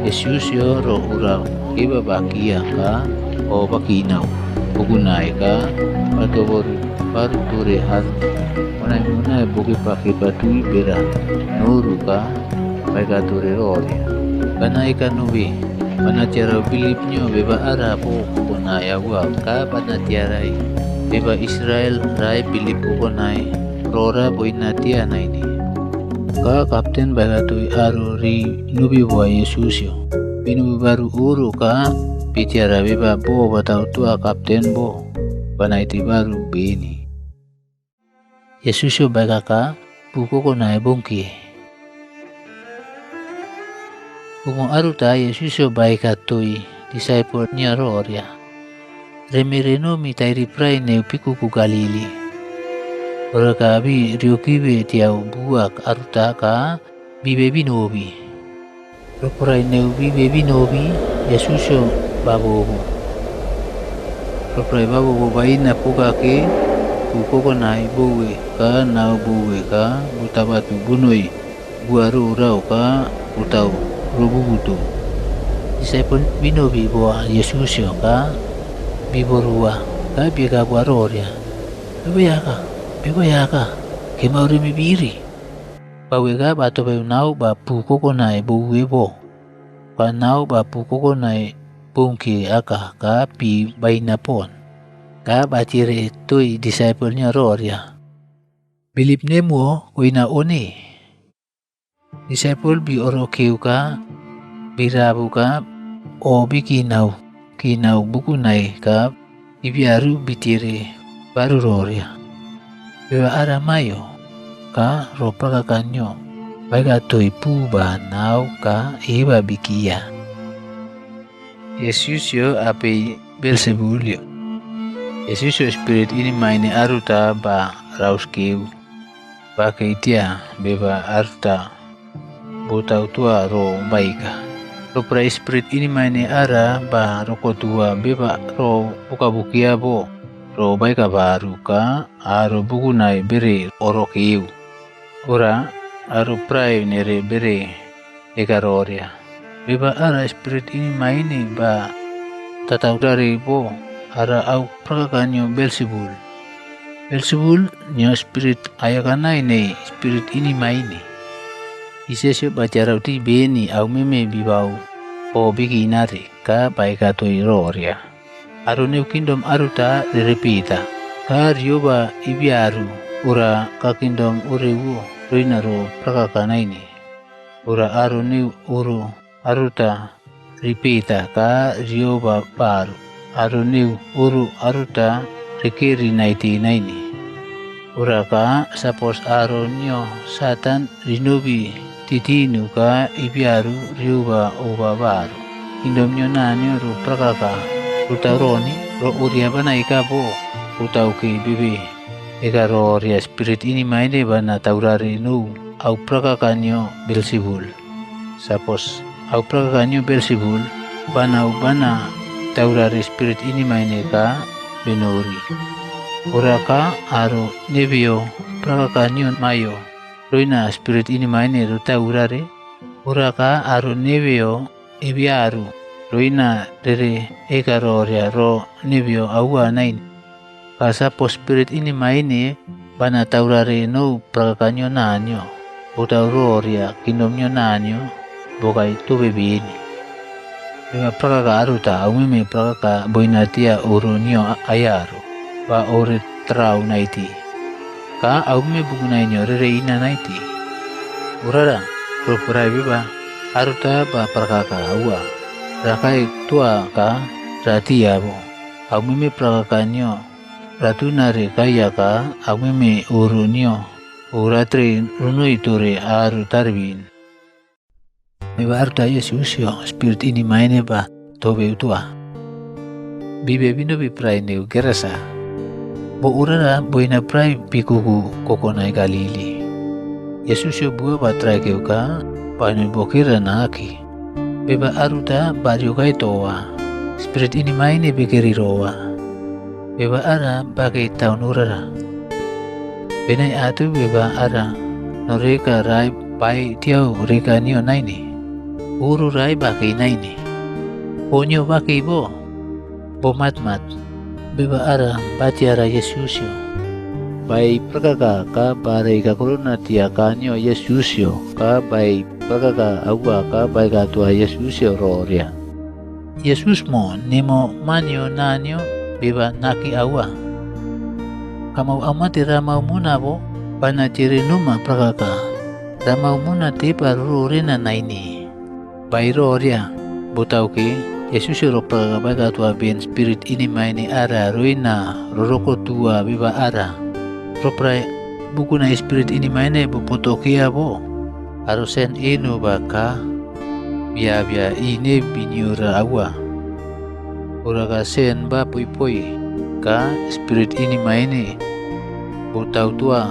Yesusyo ro urau iba bakia ka o bakinau bugunai ka patoboru baru ture haru munai buki pake batui bera nuru ka baika ture roria kana ika nubi Panatiara Pilipnyo beba ara po kukunay awa ka panatiaray beba Israel ray Pilip kukunay rora boy natianay ni ka kapten bagatoy aro ri nubi buhay Yesusyo binubi baru uro ka pitiara beba bo bataw tua kapten bo panayti baru bini Yesusyo baga ka puko kunay bungki Kung aruta Yesusyo baik katoy disciple niya roria. Remireno mi tairi pray ne piku ku Galili. Ora ka abi riokibe tiaw buak aruta ka bibe binobi. Ropray ne bibe binobi Yesusyo babobo. Ropray babobo bain na puka ke kuko nai buwe ka na buwe ka butabatu bunoy buaru raw ka utau rububuto. Disciple binobi boa Yesusyo ka biborua ka biga guaroria. Bebaya ka kemauri mibiri. Bawe ka bato ba nau ba puko ko nai buwe bo. Pa nau ba puko ko nai bungki aka ka pi bainapon. Ka batire toy disciple niya roria. Bilip nemo ko ina one. Disciple bi oro kiu ka birabu ka o bi kinaw buku nai ka ibiaru bitire baru roria beba ara mayo ka ropa ka kanyo baga toy pu ba naw ka iba bikia Yesusyo ape Belzebulyo Yesusyo spirit ini maine aruta ba rauskiu ba kaitia beba aruta botau tua ro baika ro pra spirit ini maine ara ba roko tua beba ro buka bukia bo ro baika baru ka aro bukunai bere oro kiu ora aro prai nere bere ekaroria beba ara spirit ini maine ba tatau dari bo ara au prakakanyo Belzebul nyo spirit ayakanai ne spirit ini maine Isesyo bacara uti beni au meme bibau o bigi inari ka baika toy roria. Arune kingdom aruta repita. Ka rioba ibiaru ura ka kingdom urewu roinaro prakakana ini. Ura arune uru aruta repita ka rioba baru. Arune uru aruta rekeri naiti naini. Ura ka sapos aronyo satan rinubi titinu ka ibiaru riuba uba baru. Indomnyo nanyo ru prakaka rutaroni ro uria bana ikabo utau ki bibi. Eka ro ria spirit ini maine bana taurari nu au prakakanyo Belzebul. Sapos au prakakanyo Belzebul bana taurari spirit ini maine ka benori. Ora ka aro nebio prakakanyo mayo. Roina spirit ini maine ruta urare ura ka aro nevio ibiaru roina dere ekaroria ro nevio aua nain kasa po spirit ini maine bana taurare no prakakanyo nanyo uta roria kinomnyo nanyo bokai tube bini bega prakaka aruta umime prakaka boinatia uronyo ayaru ba ore trau naiti ka aume bukunay nyo rere ina naiti urara propurai biba aruta ba prakaka awa rakai tua ka ratia bo aume prakaka nyo ratunare kaya ka aume urunyo uratre runo itore aru tarbin biba aruta Yesusyo spirit ini maine ba tobe utua bibe bino biprai neu gerasa Bo urara boina prai pikuku kokonai Galili. Yesusyo bua batrai keuka painu bokira naki. Beba aruta baryo kai toa. Spirit ini maine bekeri roa. Beba ara bagai tahun urara. Benai atu beba ara noreka rai pai tiau reka nio naini. Uru rai bagai naini. Ponyo bagai bo mat. Beba ara batiara Yesusyo. Bai prakaka ka barai ka korona tia kanyo Yesusyo ka bai prakaka awa ka bai ka tua Yesusyo roria. Yesus mo nimo manyo nanyo biba naki awa. Kamau amati ramau muna bo pana ciri numa prakaka. Ramau muna tipa rurina naini. Bairo ria butauki Yesus ro prakaka baga tua bien spirit ini maini ara ruina roroko tua biba ara. Roprai buku na spirit ini maine bo potokia bo. Harusen inu baka bia ini binyura awa. Uraga sen ba pui ka spirit ini maine butau tua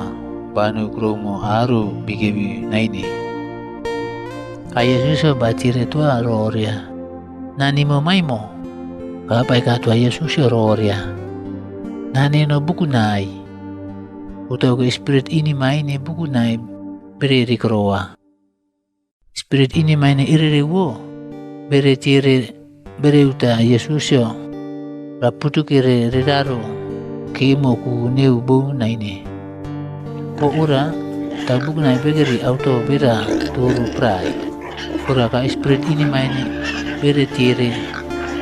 banu kromo aru bigebi naini. Kaya Yesus batire tua roria. Nani mo maimo ka pai ka tua Yesus roria. Nani no buku nai. Butau ke spirit ini maine buku nai beri kroa. Spirit ini maine irere wo bere tire bere uta Yesus yo raputu kire riraro kimo ku neu bo naine po ura tabuk nai begeri auto bera turu prai ura ka spirit ini maine bere tire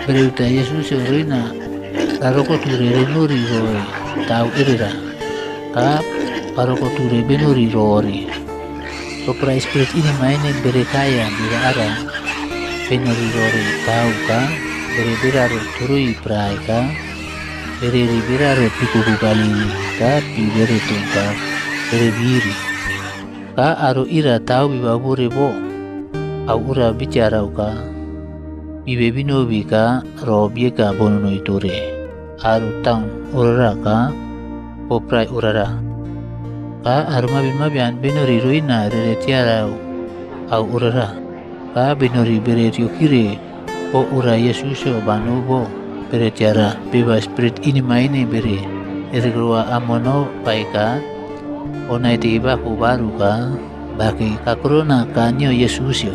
bere uta Yesus yo rina laroko ture renuri roe tau irira ka paroko ture benuri roori. Sopra spirit ini maine bere kaya bere ara benuri rori tau ka bere beraro turui prai ka bere beraro piku kali ka pi bere tungka bere biri ka aro ira tau biba bore bo au ura bicara ka bibe binobi ka robie ka bonono iture aru tang urara ka poprai urara ka aruma bimabian benori ruina rere tiara au urara ka benori bere kiri o ura Yesus banu bo bere tiara biba spirit ini maine bere ergrua amono paika onai tiba ku baru ka baki kakrona kanyo Yesus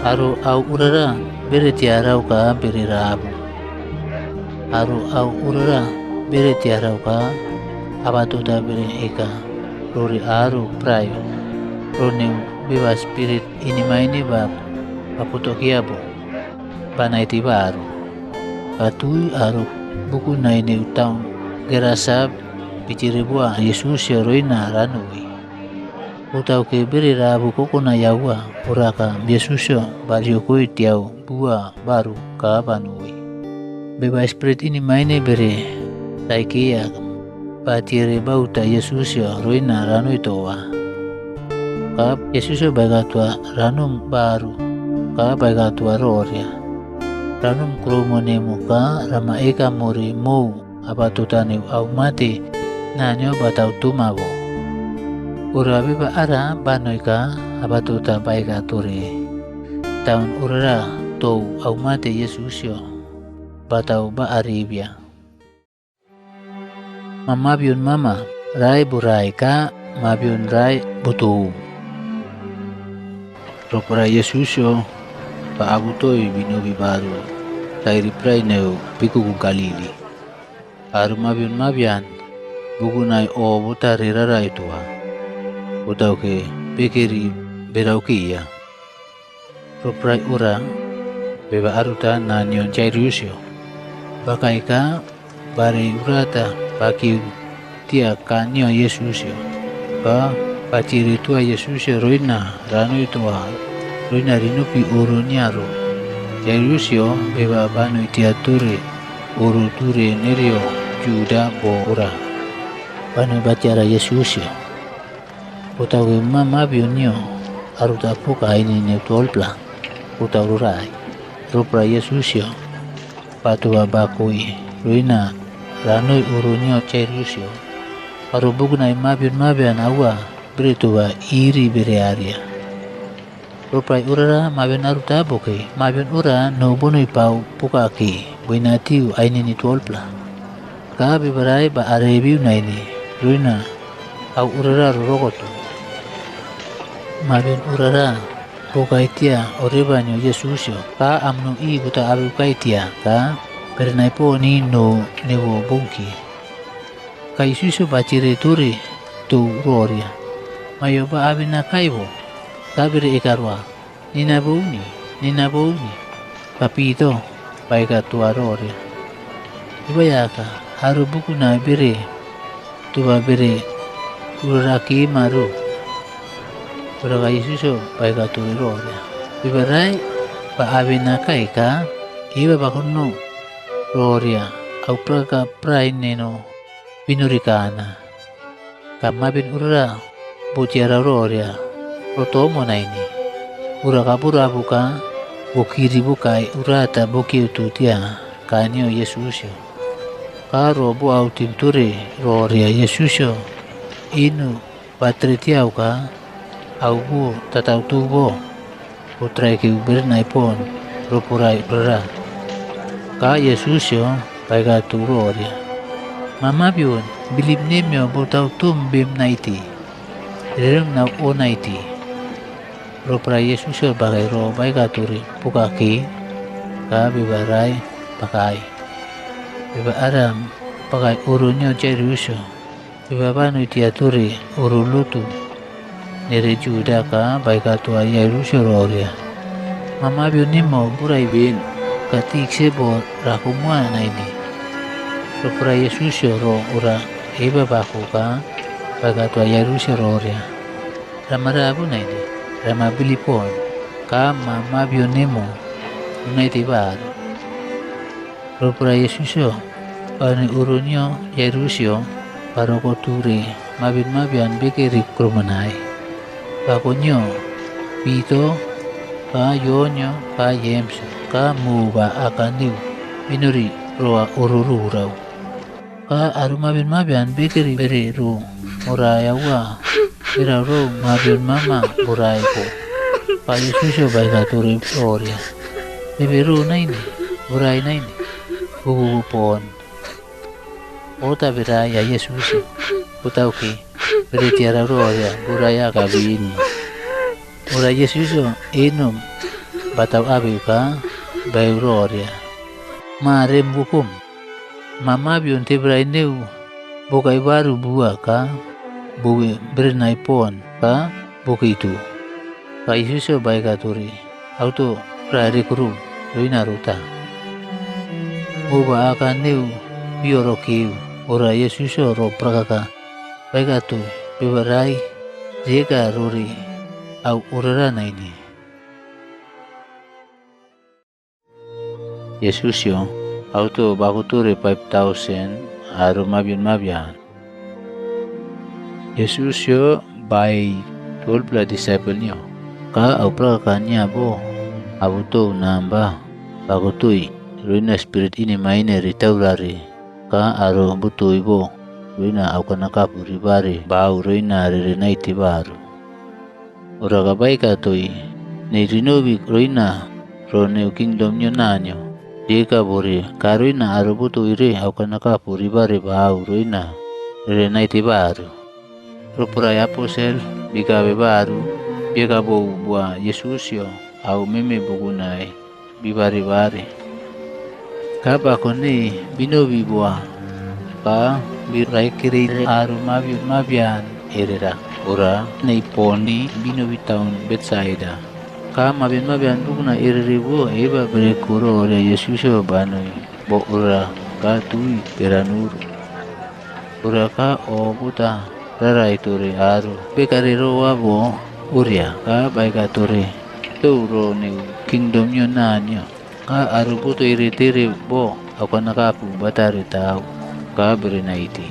aru au urara bere tiara ka bere rabu aru au urara bere tiara ka abatu da bere eka rori aru prayo rone biba spirit ini maine bab aputokia bo banai tiba aru atui aru buku naine utang gerasab bichire bua Yesus roina ranui utau ke bere rabu kokona yawa uraka Yesus bario koi tiau bua baru ka banui biba spirit ini maine bere taikia batire bauta Yesus roina ranu itoa ka Yesus bagatua ranum baru ka bagatua roria ranum kromone muka rama eka mori mau abatutane au mati nanyo batau tumabo urabe ba ara banoika abatuta baika ture taun urara tou au mati Yesus batau ba aribia mamabion mama rai burai ka mabion rai butu ropra Yesus pa abutoi binobi baru tairi prai neu piku Galili aru mabian bugunai o buta rirara itua butau ke pekeri berauki ya roprai ura beba aruta na nyon Jairus bakai ka bare urata baki tia kanyo Yesus ka paciri tua Yesus roina ranu tua roina rinupi uru nyaro Jairus beba banu tia ture uru ture nerio juda bo ura banu bacara Yesus utau mama bionyo aruta puka ini ne tolpla utau rurai rupra Yesus patua bakui roina ranui urunyo Jairus aru bugunai mabian awa beritua iri bere area rupai urara mabian aruta boke mabian ura no bonoi pau pukaki buinatiu aini ni tolpla ka bibarai ba arebiu naini ruina au urara rogoto mabian urara pokaitia orebanyo Yesus ka amno i buta abu kaitia ka pernai po ni no newo bongki kai susu bacire turi tu roria mayo ba abina kaibo kabire ekarwa nina bouni papito paika tuarore. Ibayaka haru buku na bere tuwa bere uraki maru. Uraga Yesuso paika tuirore. Ibarai pa avena kaika iba bakuno roria au praka praineno vinurikana. Kamabin ura butiara roria rotomo naini. Uraga pura buka bukiri bukai urata buki ututia kanio Yesusio. Karo bu au timture roria Yesusio inu patritiau ka au bu tatau tubo putrai ki bernai pon ropurai ura. Ka Yesusio paika tu roria. Mama bion bilib nemio botau tum bim naiti. Rem na o naiti. Ropra Yesusio bagai ro paika turi pukaki ka bibarai pakai. Biba aram pakai urunyo Jerusio. Biba panu tiaturi urulutu. Nere Juda ka paika tua Jerusio roria. Mama bion nimo burai bin katik sebo rakumua naini. Ropra Yesusio ro ura iba baku ka paika tua Jerusio roria. Ramarabu naini. Rama bilipon ka mama bionemo unai tibar. Ropra Yesusio pani urunyo Jerusio parokoturi mabin mabian bekeri kromanai. Pakonyo pito ka yonyo ka James ka muba akaniu minuri roa urururau. Ka arumabin mabian bekeri beri ru murayawa. Ira ro mabion mama burai ko. Pa Yesusio baika turi roria. Beberu naini, burai naini. Bubu pon. Ota berai ya Yesusio. Putau ki. Beri tiara roria buraya kabini. Ora Yesusio inum batau abiu ka bayu roria. Marem bukum. Mama bion tebrai neu. Bukai baru buah ka. Buwi bernai pon ka buki itu. Ka Yesusio baika turi. Auto prari kuru loina ruta. Buba akan neu bioro kiu. Ora Yesusio ro prakaka baika tu bibarai jeka ruri au urara naini. Yesusio auto bakuturi 5,000 aru mabian. Yesusio by 12 disciple-nyo. Ka au prakakanya bo abuto namba bakutui ruina spirit ini maine ritaurari. Ka aro butui bo ruina au kanakapu ribari bau ruina rirenaiti baru. Uraga baika tui ni rinubi ruina roneu kingdom nyo nanyo. Dika bori karuina aro butui re au kanakapu ribari bau ruina rirenaiti baru. Roprai aposel bikabe baru biaka bou bua Yesusio au meme bugunai bibari-bari. Kapa kone binobi bua ka birai kiri aru mabian erera ora nei poni binobi taun Betsaida. Ka mabian buguna erere bua eba berekuro ora Yesusio banoi bo ora ka tui peranuru. Ora ka o buta rarai turi aru bekari roa bo uria ka baika turi turo neu kingdom nyo nanyo ka aru buto iritiri bo ako nakapu batari tau ka berinaiti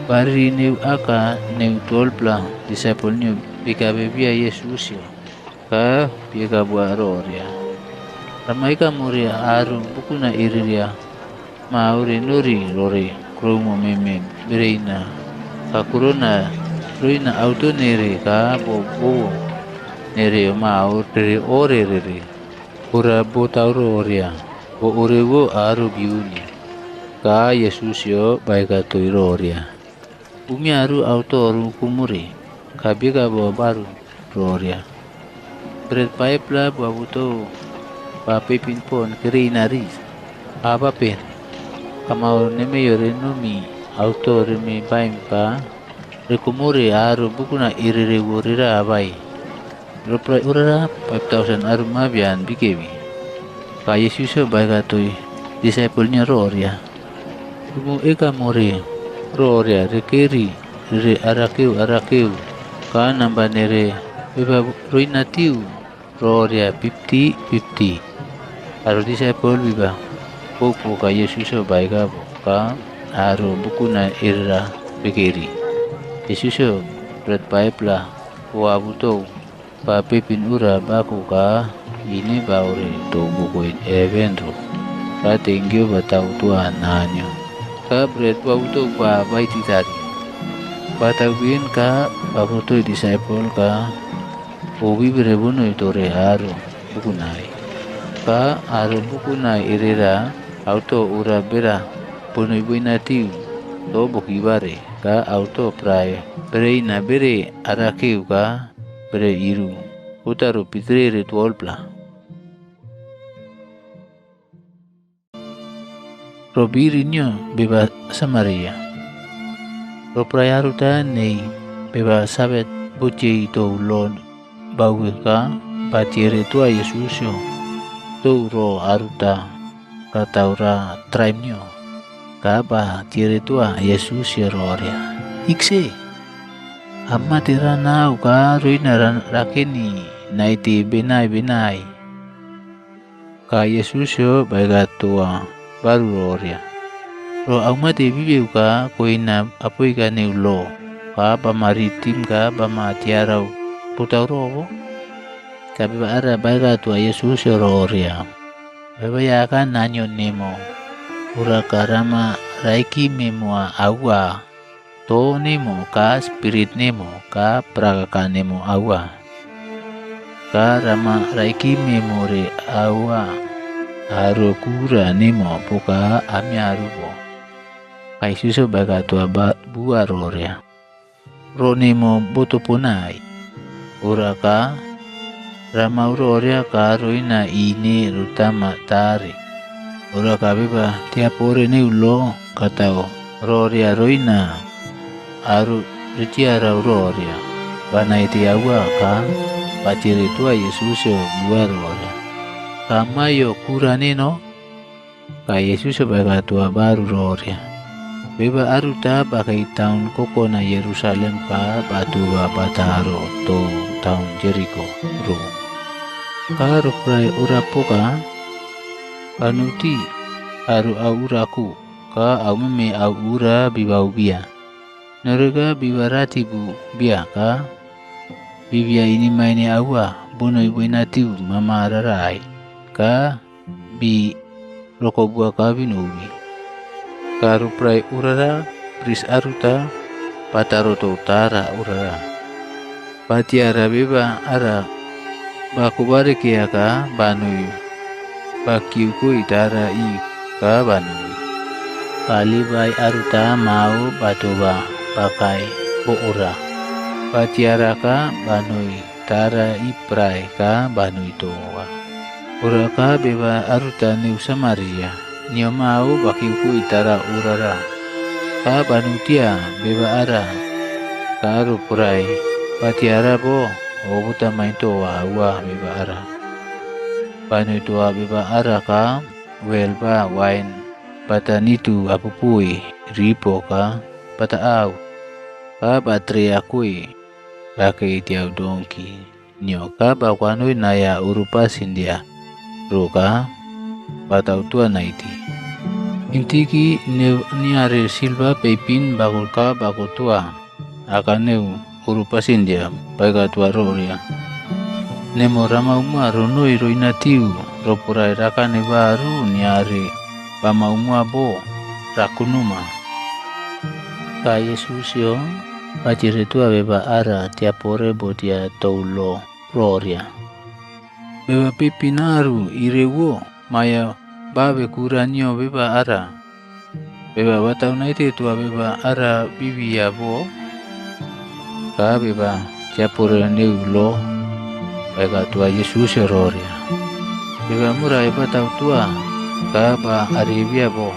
bari neu aka neu 12 disciple nyo bikabe bia Yesusio ka biaka bua roria ramaika muria aru bukuna iriria mauri nuri rori kromo meme bereina kakuruna ruina auto nere ka bobo nere mau tere ore rere ura botauro oria bo urewo aru biuni ka Yesusio baika toiro oria umi aru auto ru kumuri kabika bo baru roria bered paipla babuto papipin pon kiri naris apa pen kamau neme yore numi auto remi baim ka rekumuri aru bukuna irire wurira abai ropra urara 5,000 aru mabian bikebi Ka Yesus bai ka toi disciple-nya roria. Tumo eka more roria rekeri re arakeu ka namba nere beba roinatiu roria 50 aro disciple biba popo ka Yesus bai ka aro bukuna irra rekeri. Yesus berat paipla wa buto pa pepin ura baku ka ini baure to bukuin evento ka tinggi batau tua nanyo ka berat wa buto pa baiti tari batau bin ka babuto disciple ka ubi berebuno itore aro bukunai ka aro bukunai irera auto ura bera puno ibuinatiu to bukibare ka auto prae bereina bere arakeu ka bere iru utaro pitre ritualpla robirinyo beba Samaria ro prayaruta nei beba sabet buce to lon bawe ka patiere tua Yesusyo to ro aruta kataura tribe-nyo ka ba tiere tua Yesusyo roria ikse amma tera nau ka roina rakeni naiti benai ka Yesusyo baiga tua baru roria ro aumate bibeu ka koina apoi ka neulo ka ba maritim ka ba matiarau putau rovo ka biba ara baiga tua Yesusyo roria beba ya ka nanyo nemo ura karama raiki memua awa to nemo ka spirit nemo ka prakaka nemo awa ka rama raiki memore awa aro kura nemo poka amiarubo kai suso baga tua bua roria ro nemo boto ponai ura ka rama roria ka roina ini rutama tari ura ka beba tiap ore ne ulo katao roria roina aru ritiara roria bana iti awa ka paciri tua Yesusyo buar roria kamayo kuranino ka Yesusyo baga tua baru roria beba aruta pakai tahun koko na Yerusalem ka batu bataro to tahun Jericho ro ka ruprai urapoka panuti aru auraku ka aumeme aura bibau bia Norega bibarati bu biaka bibia ini maine awa bono ibuinatiu mama rarai ka bi roko bua ka binubi karu prai urara pris aruta pataroto utara urara patiara beba ara bakubare kia ka banui bakiuku itara i ka banui kalibai aruta mau batoba pakai boora patiara ka banui tara iprai ka banui toa ura ka beba aruta new Samaria nio mau bakiuku itara urara ka banutia beba ara ka ruprai patiara bo obuta main toa wa beba ara banui toa beba ara ka welba wine patanitu apupui ripo ka pataau ka batria kui pakai tiau dongki nio ka bakwanui naya urupa sindia roka batau tua naiti intiki niare silva pepin bakul ka bakul tua akaneu urupa sindia baga tua roria nemo rama umua ronoi roinatiu ropurai rakane baru niare pama umua bo rakunuma ka Yesusyo pacire tua beba ara tiapore bodia toulo roria beba pepinaru irewo maya babe kuranyo beba ara beba batau naite tua beba ara bibia bo ka beba tiapore neulo bega tua Yesusyo roria beba murai batau tua ka ba aribia bo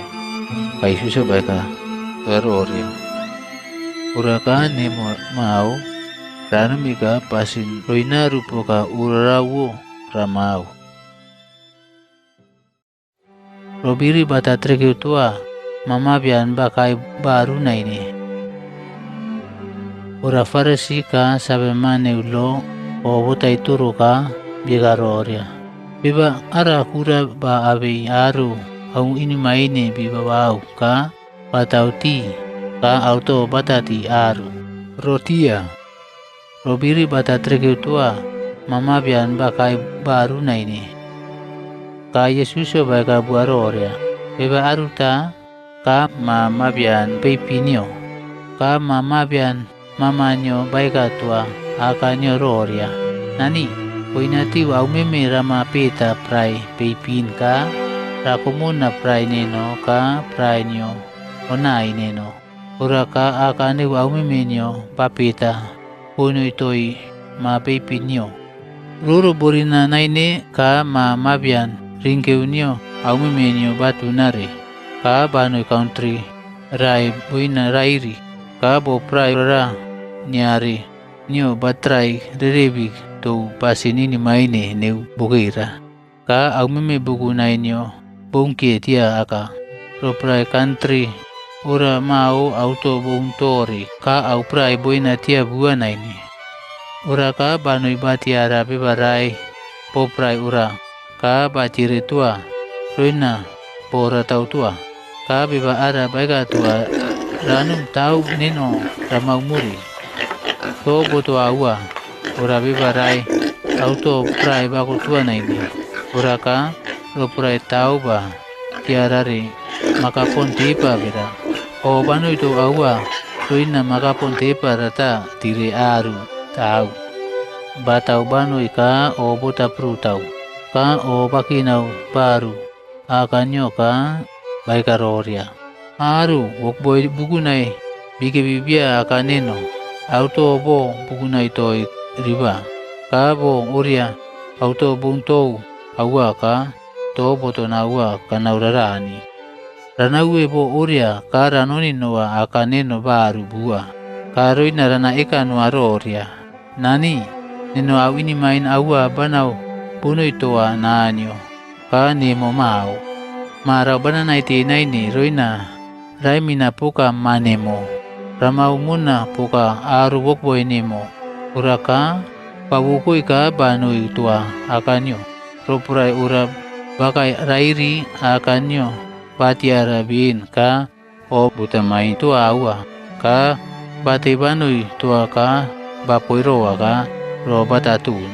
ka Yesusyo bega roria urakan ni mau ranamika pasin roina rupoka urawo ramau Robiri bata treke tua mama bian bakai baru naini. Ora faresi ka sabe mane ulo o butai turu ka bigaroria. Biba ara kura ba abe aru au ini maine biba bau ka batauti ka auto batati aru. Rotia. Robiri bata treke tua mama bian bakai baru naini. Ka Yesuso baga buaroria. Biba aruta ka mama bian pepinio. Ka mama bian mamanyo baika tua akanyo roria. Nani, poinati au meme rama peta prai pepin ka rakumuna prai neno ka prai nyo onai neno. Ura ka akane au meme nyo papeta puno itoi ma pepinyo. Ruru borina naine ka mama bian ringkeunyo au meme nyo batu nare. Ka banoi country rai buina rairi. Ka bo prai ra nyari nyo batrai rerebi to pasinini maine neu bugira. Ka au meme bugu nainyo bongke tia aka. Ro prai country ura mau auto bongtori ka au prai boina tia bua naini. Ura ka banoi batiara bebarai po prai ura. Ka batire tua roina pora tau tua. Ka beba ara baga tua ranum tau neno ramau muri. To boto aua ura bebarai auto prai baku tua naini. Ura ka ro prai tau ba tiarare makapon tipa bera. O bano itu aua roina makapon tipa rata tire aru tau. Batau bano ika o bota pru tau. Ka o bakinau baru akanyo ka baikaroria. Aru wokboy bugunai bike bibia akaneno. Auto bo bugunai toi riba. Ka bo uria auto buntou aua ka to boto na aua kanaurarani. Ranaue bo uria ka ranoni noa akaneno baru bua. Ka roina rana eka no aroria. Nani neno au ini main aua banau puno itoa nanyo. Ka nemo mau. Marau banana iti naini roina raimina puka manemo. Ramau muna puka aru wokboy nemo. Uraka pawukui ka banui tua akanyo. Ropurai ura bakai rairi akanyo. Patiara bin ka o butamai tua aua. Ka bate banui tua ka bapoiroa ka ro batatun.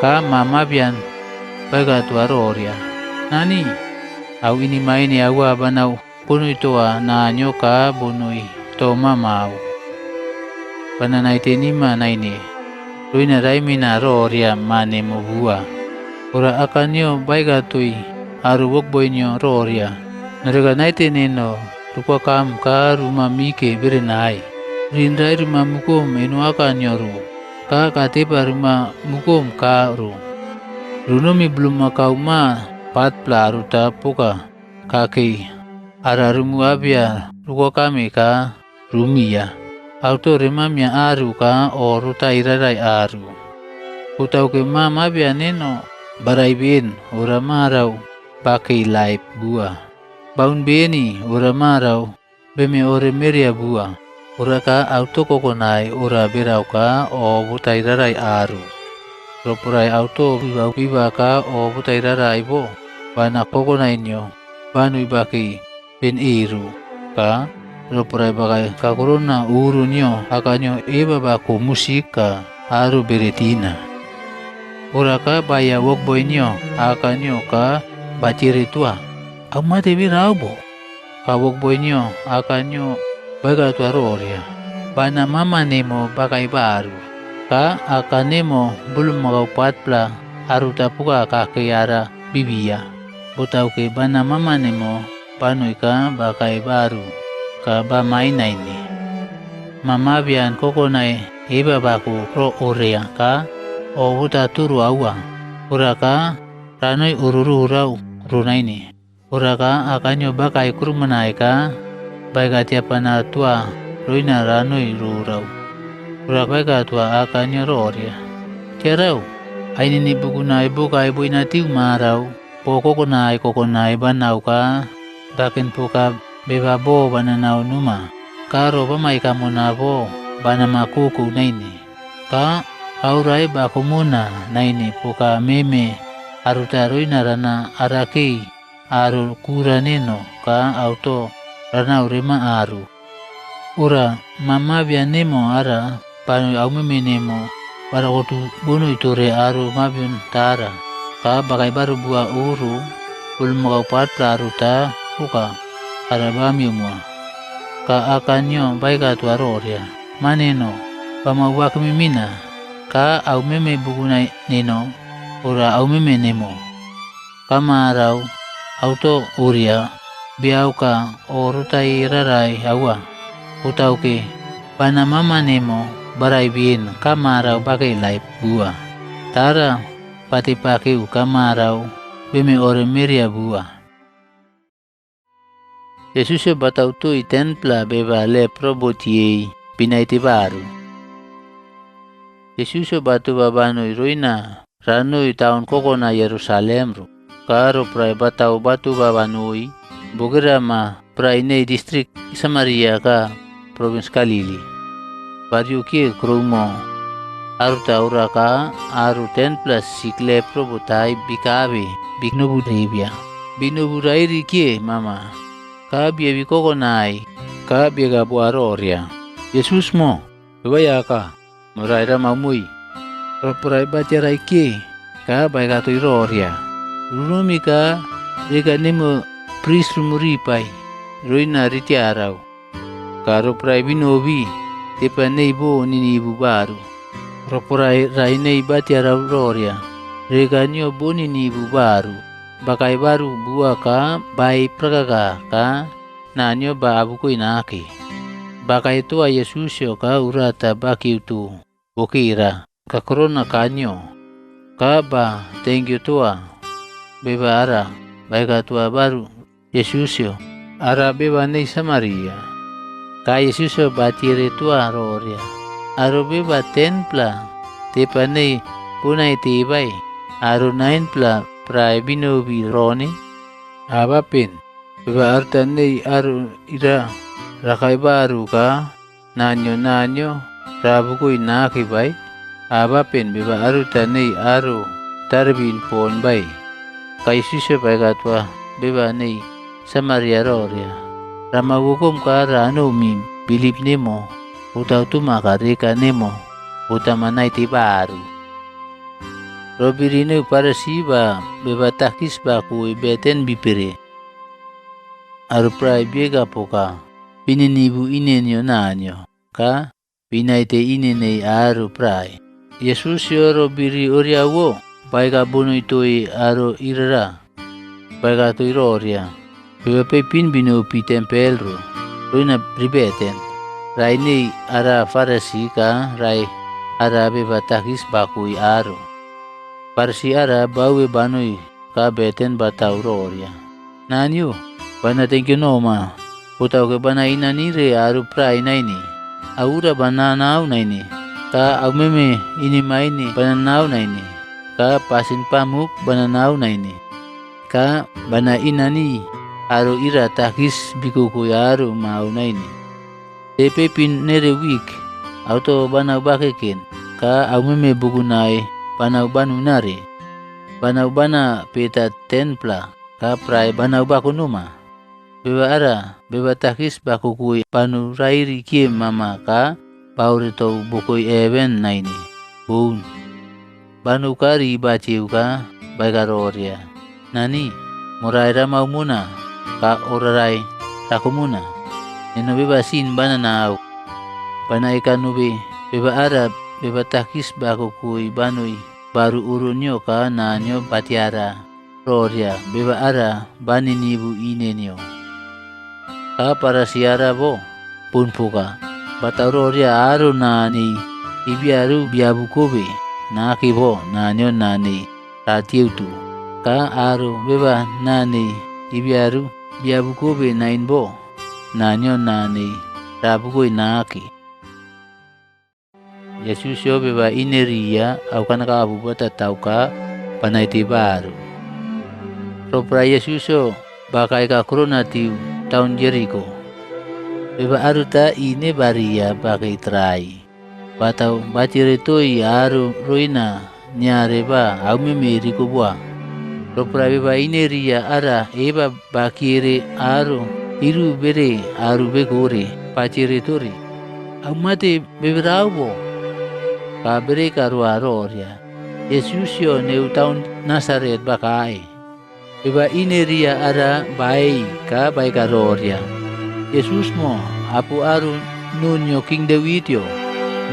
Ka mama bian baga tua roria. Nani au ini maini aua banau punui tua na nyoka bunui to mamau. Bananai tenima naini. Ruina raimina roria mane mubua. Ura akanyo baiga tui aru wokboy nyo roria. Narega naite neno rukwa kam ka rumah mike berenai. Rindai rumah mukum enu akanyo ru. Ka kateba rumah mukum ka ru. Runomi belum makau ma patpla ruta puka kaki. Ara rumu abia rukwa kami ka rumia. Auto remamia aru ka o ruta irarai aru. Kutau ke mama bia neno barai bin ura marau pakai laip bua. Baun beni ura marau beme ore meria bua. Ura ka auto kokonai ura berau ka o buta irarai aru. Ropurai auto biba ka o buta irarai bo. Bana kokonai nyo banu ibaki ben iru ka. Ropurai bagai kakorona uru nyo akanyo eba baku musika aru beretina. Uraka baya wokboy nyo akanyo ka baciri tua. Amate biraubo. Ka wokboy nyo akanyo baga tua roria. Bana mama nemo bagai baru. Ka akanemo belum mau patpla aru tapuka kakiara bibia. Butau ke bana mama nemo panui ka bagai baru. Ka ba maina ini. Mama bian kokonai eba baku ro orea ka o buta turu aua. Uraka ranoi ururu urau runaini. Uraka akanyo bakai kurumanai ka baika tiapana tua roina ranoi rurau. Uraka baika tua akanyo roria. Tiarau aini ni bukunai bukai buina tiu marau po kokonai banau ka bakin puka beba bo bananau numa karo pamai kamu na bo bana makuku naini ka aurai baku muna naini puka meme arutarui narana araki aru kura neno ka auto rana urema aru ura mama nemo ara panu au meme nemo para kotu bunu itore aru mabion tara ka bagai baru buah uru ulmu kau pat aru ta puka arabami mua ka akanyo baika tuaroria maneno pamauwa kemimina ka au meme bukunai neno ura au meme nemo kamarau auto uria biau ka orutai rarai awa utauke pana mama nemo barai bien kamarau bagai lai buah tara pati pakiu kamarau beme ore meria buah Yesus batau tui templa beba le probotiei pinaiti baru Yesus batu babanu ruina ranui tahun kokona Yerusalem ru karo prai batau batu babanui bukira ma prai nei distrik Samaria ka provinsi Galili bariu kie krumo aru taura ka aru 10 plus sikle probotai bikabe biknobu ribia binobu rairi kie mama ka bia bikokonai ka bia gabu aroria Yesus mo baya ka muraira mamui propurai bacarai kie ka baika tu iroria rumi ka rega nemo pris rumuripai ruina ritiarau karo prai binobi tepa neibo nini ibu baru Roporai rainei batia rauroria reganio boni ni ibu baru bakai baru buah ka bai pragaga ka nanyo ba abuku inaki bakai tua Yesusio ka urata baki utu bukira ka korona kanyo ka ba thank you tua beba ara baika tua baru Yesusio ara beba nei Samaria ka Yesusio batire tua roria aru beba 10 pla tepa nei punai tibai aru 9 pla prai binobi roni abapin beba arta nei aru ira rakai baru ka nanyo rabuku inaki bai abapin beba aru tanei aru tarbin pon bai kai sise bai katwa beba nei Samaria roria ramagukum ka ranu mi bilip nemo utau tu makarika nemo utamanai ti baru robirine para siba beba takis baku beten bipire aru prai biega poka pininibu inenyo nanyo ka pinaite inenei aru prai Yesus yo robiri oriawo baika bunu itoi aru irara baika tu iroria beba pepin binu pi tempel ru ruina ribeten rai nei ara farasi ka rai ara beba takis bakui aru farsi ara bawe banui ka beten batau roria nanyu bana thank you no ma utau ke bana inani re aru prai naini aura bana nau naini ka au meme ini maini bana nau naini ka pasin pamuk bana nau naini ka bana inani aru ira takis bikuku aru mau naini Tepe pin nere week auto banau bakeken ka au meme bukunai banau banu nare banau bana peta 10 pla ka prai banau baku numa beba ara beba takis baku kui panu rairi kie mama ka paurito bukui even naini bun banu kari baciu ka bagaroria nani muraira mau muna ka orarai rakumuna Neno beba sin bana nau bana ikan nubi beba Arab beba takis baku kui banui baru urunyo ka nanyo batiara roria beba ara bani nibu inenyo ka para siara bo pun puka bata roria aru nani ibiaru biabu kobe naki bo nanyo nani ratiu tu ka aru beba nani ibiaru biabu kobe nain bo nanyo nani rabuku inaki Yesus yo beba ineria au kana ka abu bata tauka panaiti baru Ropra Yesuso bakai ka krona tiu taun Jericho. Beba aruta ine baria bakai trai. Batau bacire toi aru roina nyareba au memeri ko bua. Ropra beba ine ria ara eba bakire aru iru bere aru begore pacire tori. Au mate beberau bo. Ka bere karu aroria. Yesusio neu taun Nazaret bakai. Beba ine ria ara bai ka bai karoria. Yesus mo apu aru nunyo King Dawidyo.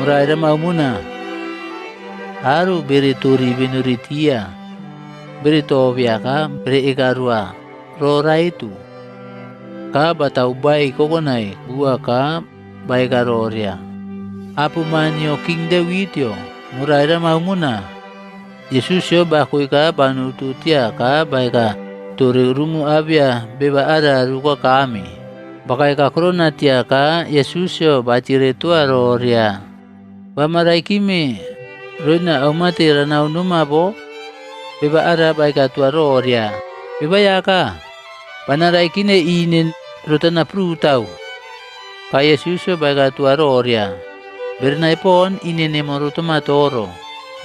Murai mau muna. Aru bere tori benuritia. Bere tobia ka bere ekarua. Rora itu. Ka batau bai kokonai gua ka bai karoria. Apu manyo King Dawidyo. Murai mau muna. Yesus yo bakui ka banutu tia ka bai ka tori rumu abia beba ada ruko kami. Bakai ka krona tia ka Yesus yo bacire tua roria. Bamarai kimi roina aumati ranau numa bo beba ada bai ka tua roria. Beba ya ka panarai kine inin rutana prutau. Ka Yesus yo bai ka tua roria. Bernai pon inene morutuma toro.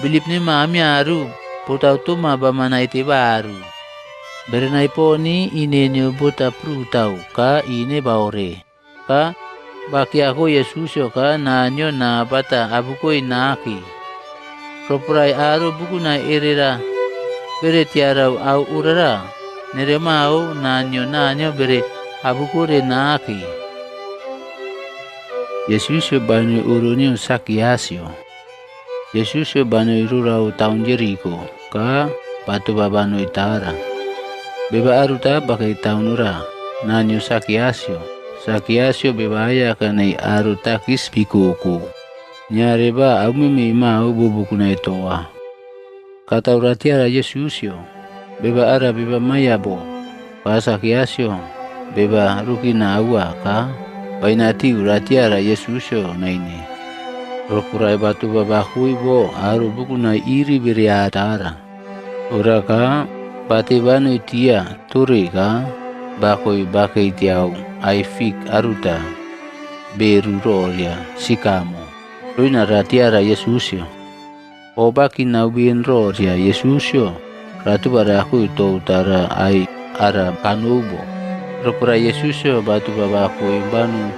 Bilip ni mami aru, putau tuma bamana iti baru. Berenai poni inenyo buta prutau ka ine baore. Ka baki ako Yesusyo ka nanyo na bata abuko inaki. Propurai aru buku na erera bere tiarau au urara. Nere mau nanyo bere abuko re naki. Yesusyo banyo urunyo sakiasyo. Yesus banoi rurau taun Jericho ka batu babanoi tara. Beba aruta bakai taun ura nanyo sakiasyo. Sakiasyo bebaya kanai aruta kis pikuku. Nyareba au mimi mau bubuku na itoa. Kata uratiara Yesusyo. Beba ara beba mayabo. Pa sakiasyo beba rukina awa ka. Bainati uratiara Yesusyo na ini. Ropurai batu babakui bo aru buku na iri beriatara. Ora ka bati banu tia turi ka bakoi bakai tiau aifik aruta beru roria sikamo. Roina ratiara Yesusyo. O baki na ubin roria Yesusyo. Ratu baraku itu utara ai ara kanubo. Ropurai Yesusyo batu babakui banu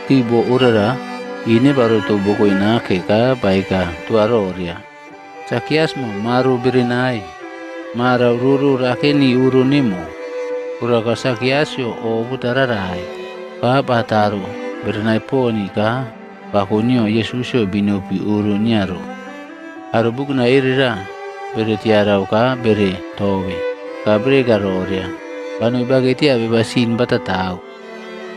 tibo urara. Ini baru tu buku inake ka baika tuaroria. Sakiasmo maru birinai. Mara ruru rakeni urunimu. Uraka sakiasyo o butararai. Ka bataru birinai poni ka bakunyo Yesusyo binupi urunyaro. Haru buku na irira bere tiarau ka bere towe. Ka bere garoria. Banu bagetia bebasin batatau.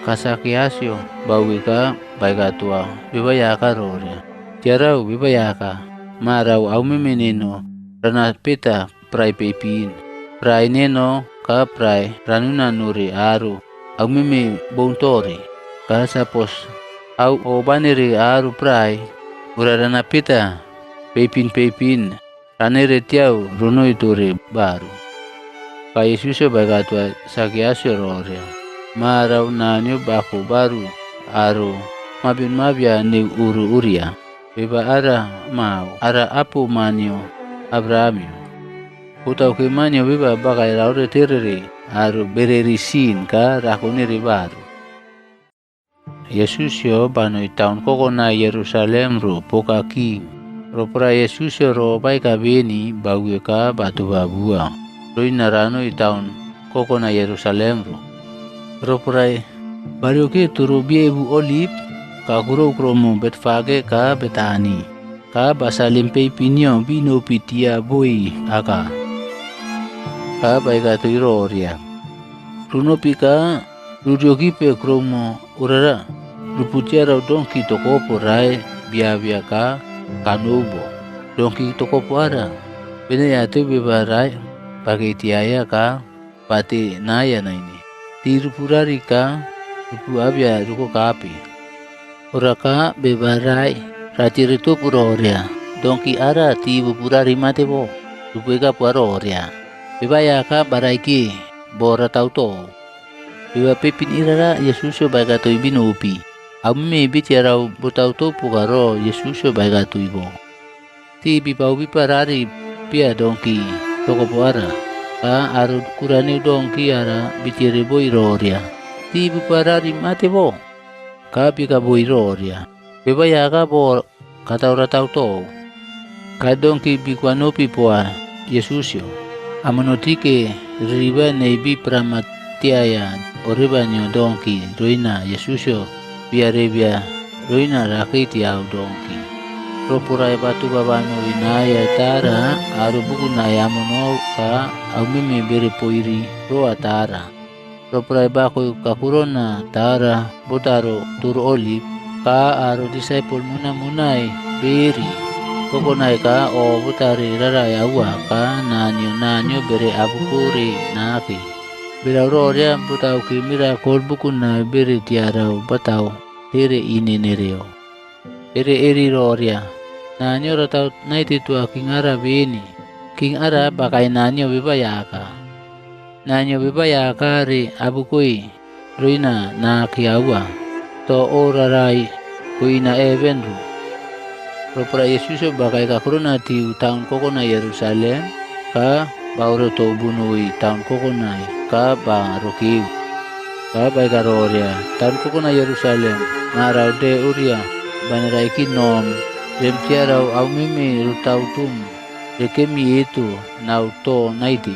Kasakiasyo bawi ka baika tua bibayaka roria. Tiarau bibayaka marau au memeneno rana peta prai pepin. Prai neno ka prai ranuna nuri aru au meme bontori. Ka sapos au obanere aru prai urarana peta pepin ranere tiau runoi tore baru. Ka Yesusyo baika tua sakiasyo roria. Marau nanyo baku baru aru mabin mabia ni uru uria. Beba ara mau ara apu manyo Abrahamio. Utau ke manyo beba bakai raure terere aru bererisin ka rakuneri baru. Yesusyo banoi taun kokona Yerusalem ro pokaki. Ropra Yesusyo ro baika beni bague ka batu babua. Roina ranoi taun kokona Yerusalem ro. Ropurai barioke turu biebu olip ka kuro kromo betfage ka betani ka basalimpe pinyo bino pitia boi aka ka baika tuiroria runo pika rudioki pe kromo urara ruputia rau donki tokopo rai bia ka kanubo donki tokopo ara bene ya tu bebarai pakai tiaya ka pati naya na ini tiru purari ka rupu abia ruko kapi. Uraka bebarai raciritu puroria. Donki ara tibu purari mate bo. Rupu eka puaroria. Bebaya ka baraiki bora tau to. Beba pepin irara Yesusyo baga to ibinupi. Amme bicara botau to pugaro Yesusyo baga to ibo. Ti bibau biparari pia dongki toko puara. Ka arud kurani dongki ara bicara boiroria. Ti biparari mate bo. Ka bika boiroria. Bebaya ka bo kata ora tau to. Ka dongki bikwanopi poa Yesusyo. Amonotike riba neibi pramatiaya oribanyo donki roina Yesusyo biarebia roina rakiti au donki. Ropurai batu babano inaya tara aru buku naya amono ka au meme bere poiri roa tara. Ropurai bako kakurona tara botaro tur olip ka aru disciple munai beri. Kokonai ka o butari rarai awa ka nanyo bere abukuri naki. Bera roria butau ki miracle bukuna bere tiarau batau tere ini nereo. Ere eri roria. Nanyo ratau naiti tua king ara beni. King ara bakai nanyo bebayaka. Nanyo bebayaka ri abukui ruina naki awa. To orarai kuina evenru. Ropra Yesusyo bakai kakuruna ti taun kokona Yerusalem ka bauro to bunui taun kokona ka ba rokiu ka bai karoria taun kokona Yerusalem ngarau de uria banera ikinom rem tiarau au mimi rutau tum rekemi itu nau to naiti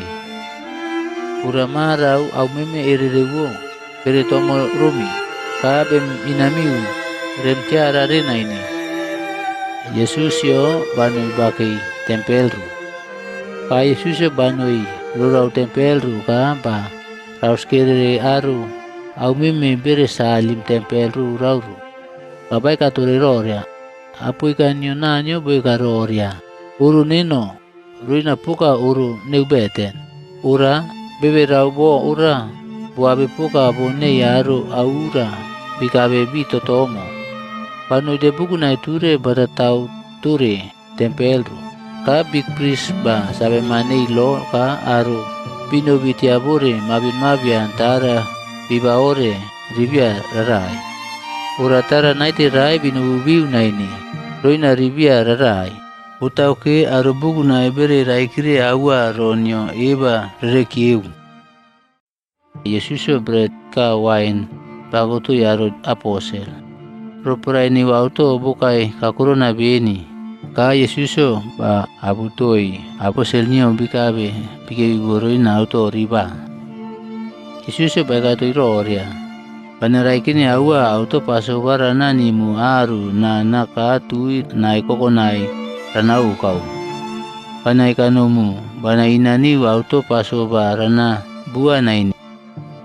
ura marau au mimi ererewo pere tomo rumi ka bem inamiu rem tiara rena ini Yesusyo banoi bakai tempelru. Ka Yesusyo banoi rurau tempelru ka ba raus kere aru au mimi bere salim tempelru rauru. Kabai katore roria. Apu ikan nanyo boi karoria. Uru nino ruina puka uru neubeten. Ura bebe rau bo ura buabe puka bo ne aru aura bikabe bito tomo. Panu de buku na ture pada tau ture tempelru. Ka big priest ba sabe mane lo ka aru pino bitiabure mabi antara bibaore ribia rarai. Uratara naiti rai binu biu na ini. Roina ribia rarai. Utau ke aru buku na bere rai kiri awa ronyo eba rekiu. Yesusyo bread ka wine bagotu yaro aposel. Ropurai ni wauto bukai kakurona beni. Ka Yesusyo ba abutoi aposel nio bikabe bike goroi na auto riba. Yesusyo ba kato iroria. Panerai kini awa auto pasovara nani mu aru na nakatui nai kokonai ranau kau. Panai kanomu bana inani auto pasovara na bua na ini.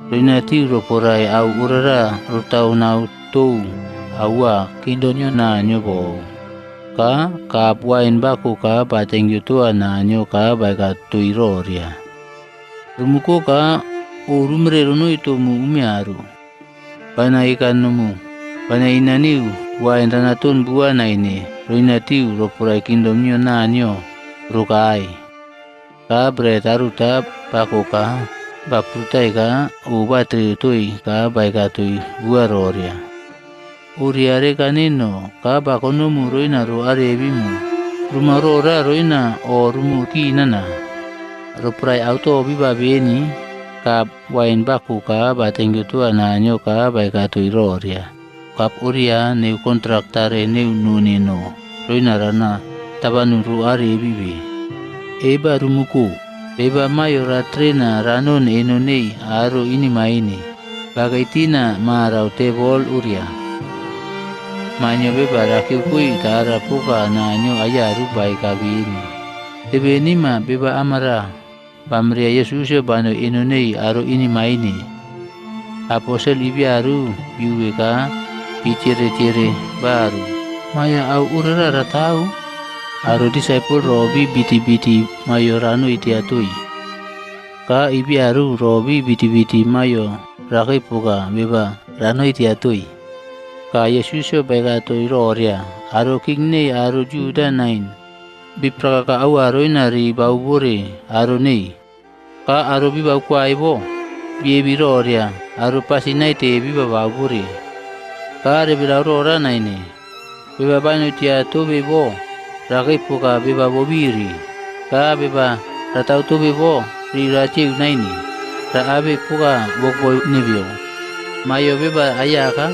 Rinati ropurai au urara rutau nau tou. Awa kindonyo na nyobo ka kapuain baku ka bateng yutua na nyo ka baga tuiroria rumuko ka urumre runu itu mu umiaru bana ikan numu bana inaniu wain ranatun bua na ini ruinatiu ropurai kindomnyo na nyo rukai ka bretaruta baku ka baprutai ka ubatri tui ka baga tui bua roria Uriare kanino ka bakonomu roina ro arebimu rumarora roina o rumu kinana roprai auto biba beni ka wain baku ka batengyu tua nanyo ka baika tuiroria kap uria neu kontraktare neu nunino roina rana tabanu ro arebibi eba rumuku eba mayora trena ranon enonei aro ini maini bagaitina marau tebol uria Manyo beba rakikui tara puka nanyo ayaru bai kabini. Tebe nima beba amara. Pamria Yesusyo bano inonei aro ini maini. Aposel ibiaru biweka picere-cere baru. Maya au urara ratau. Aro disciple robi biti-biti mayo ranu itiatui. Ka ibiaru robi biti-biti mayo rakipuka beba ranu itiatui. Ka Yesusyo baga toiroria aro kingne aro juda nain bipraka ka awa roina ri baubore aro nei ka aro biba kwai bo bie biroria aro pasinai te biba baburi ka re bira rora naini biba banu tia to bibo ragi puka biba bobiri ka biba ratau to bibo ri rachi naini ra abe puka bokbo nibio mayo biba ayaka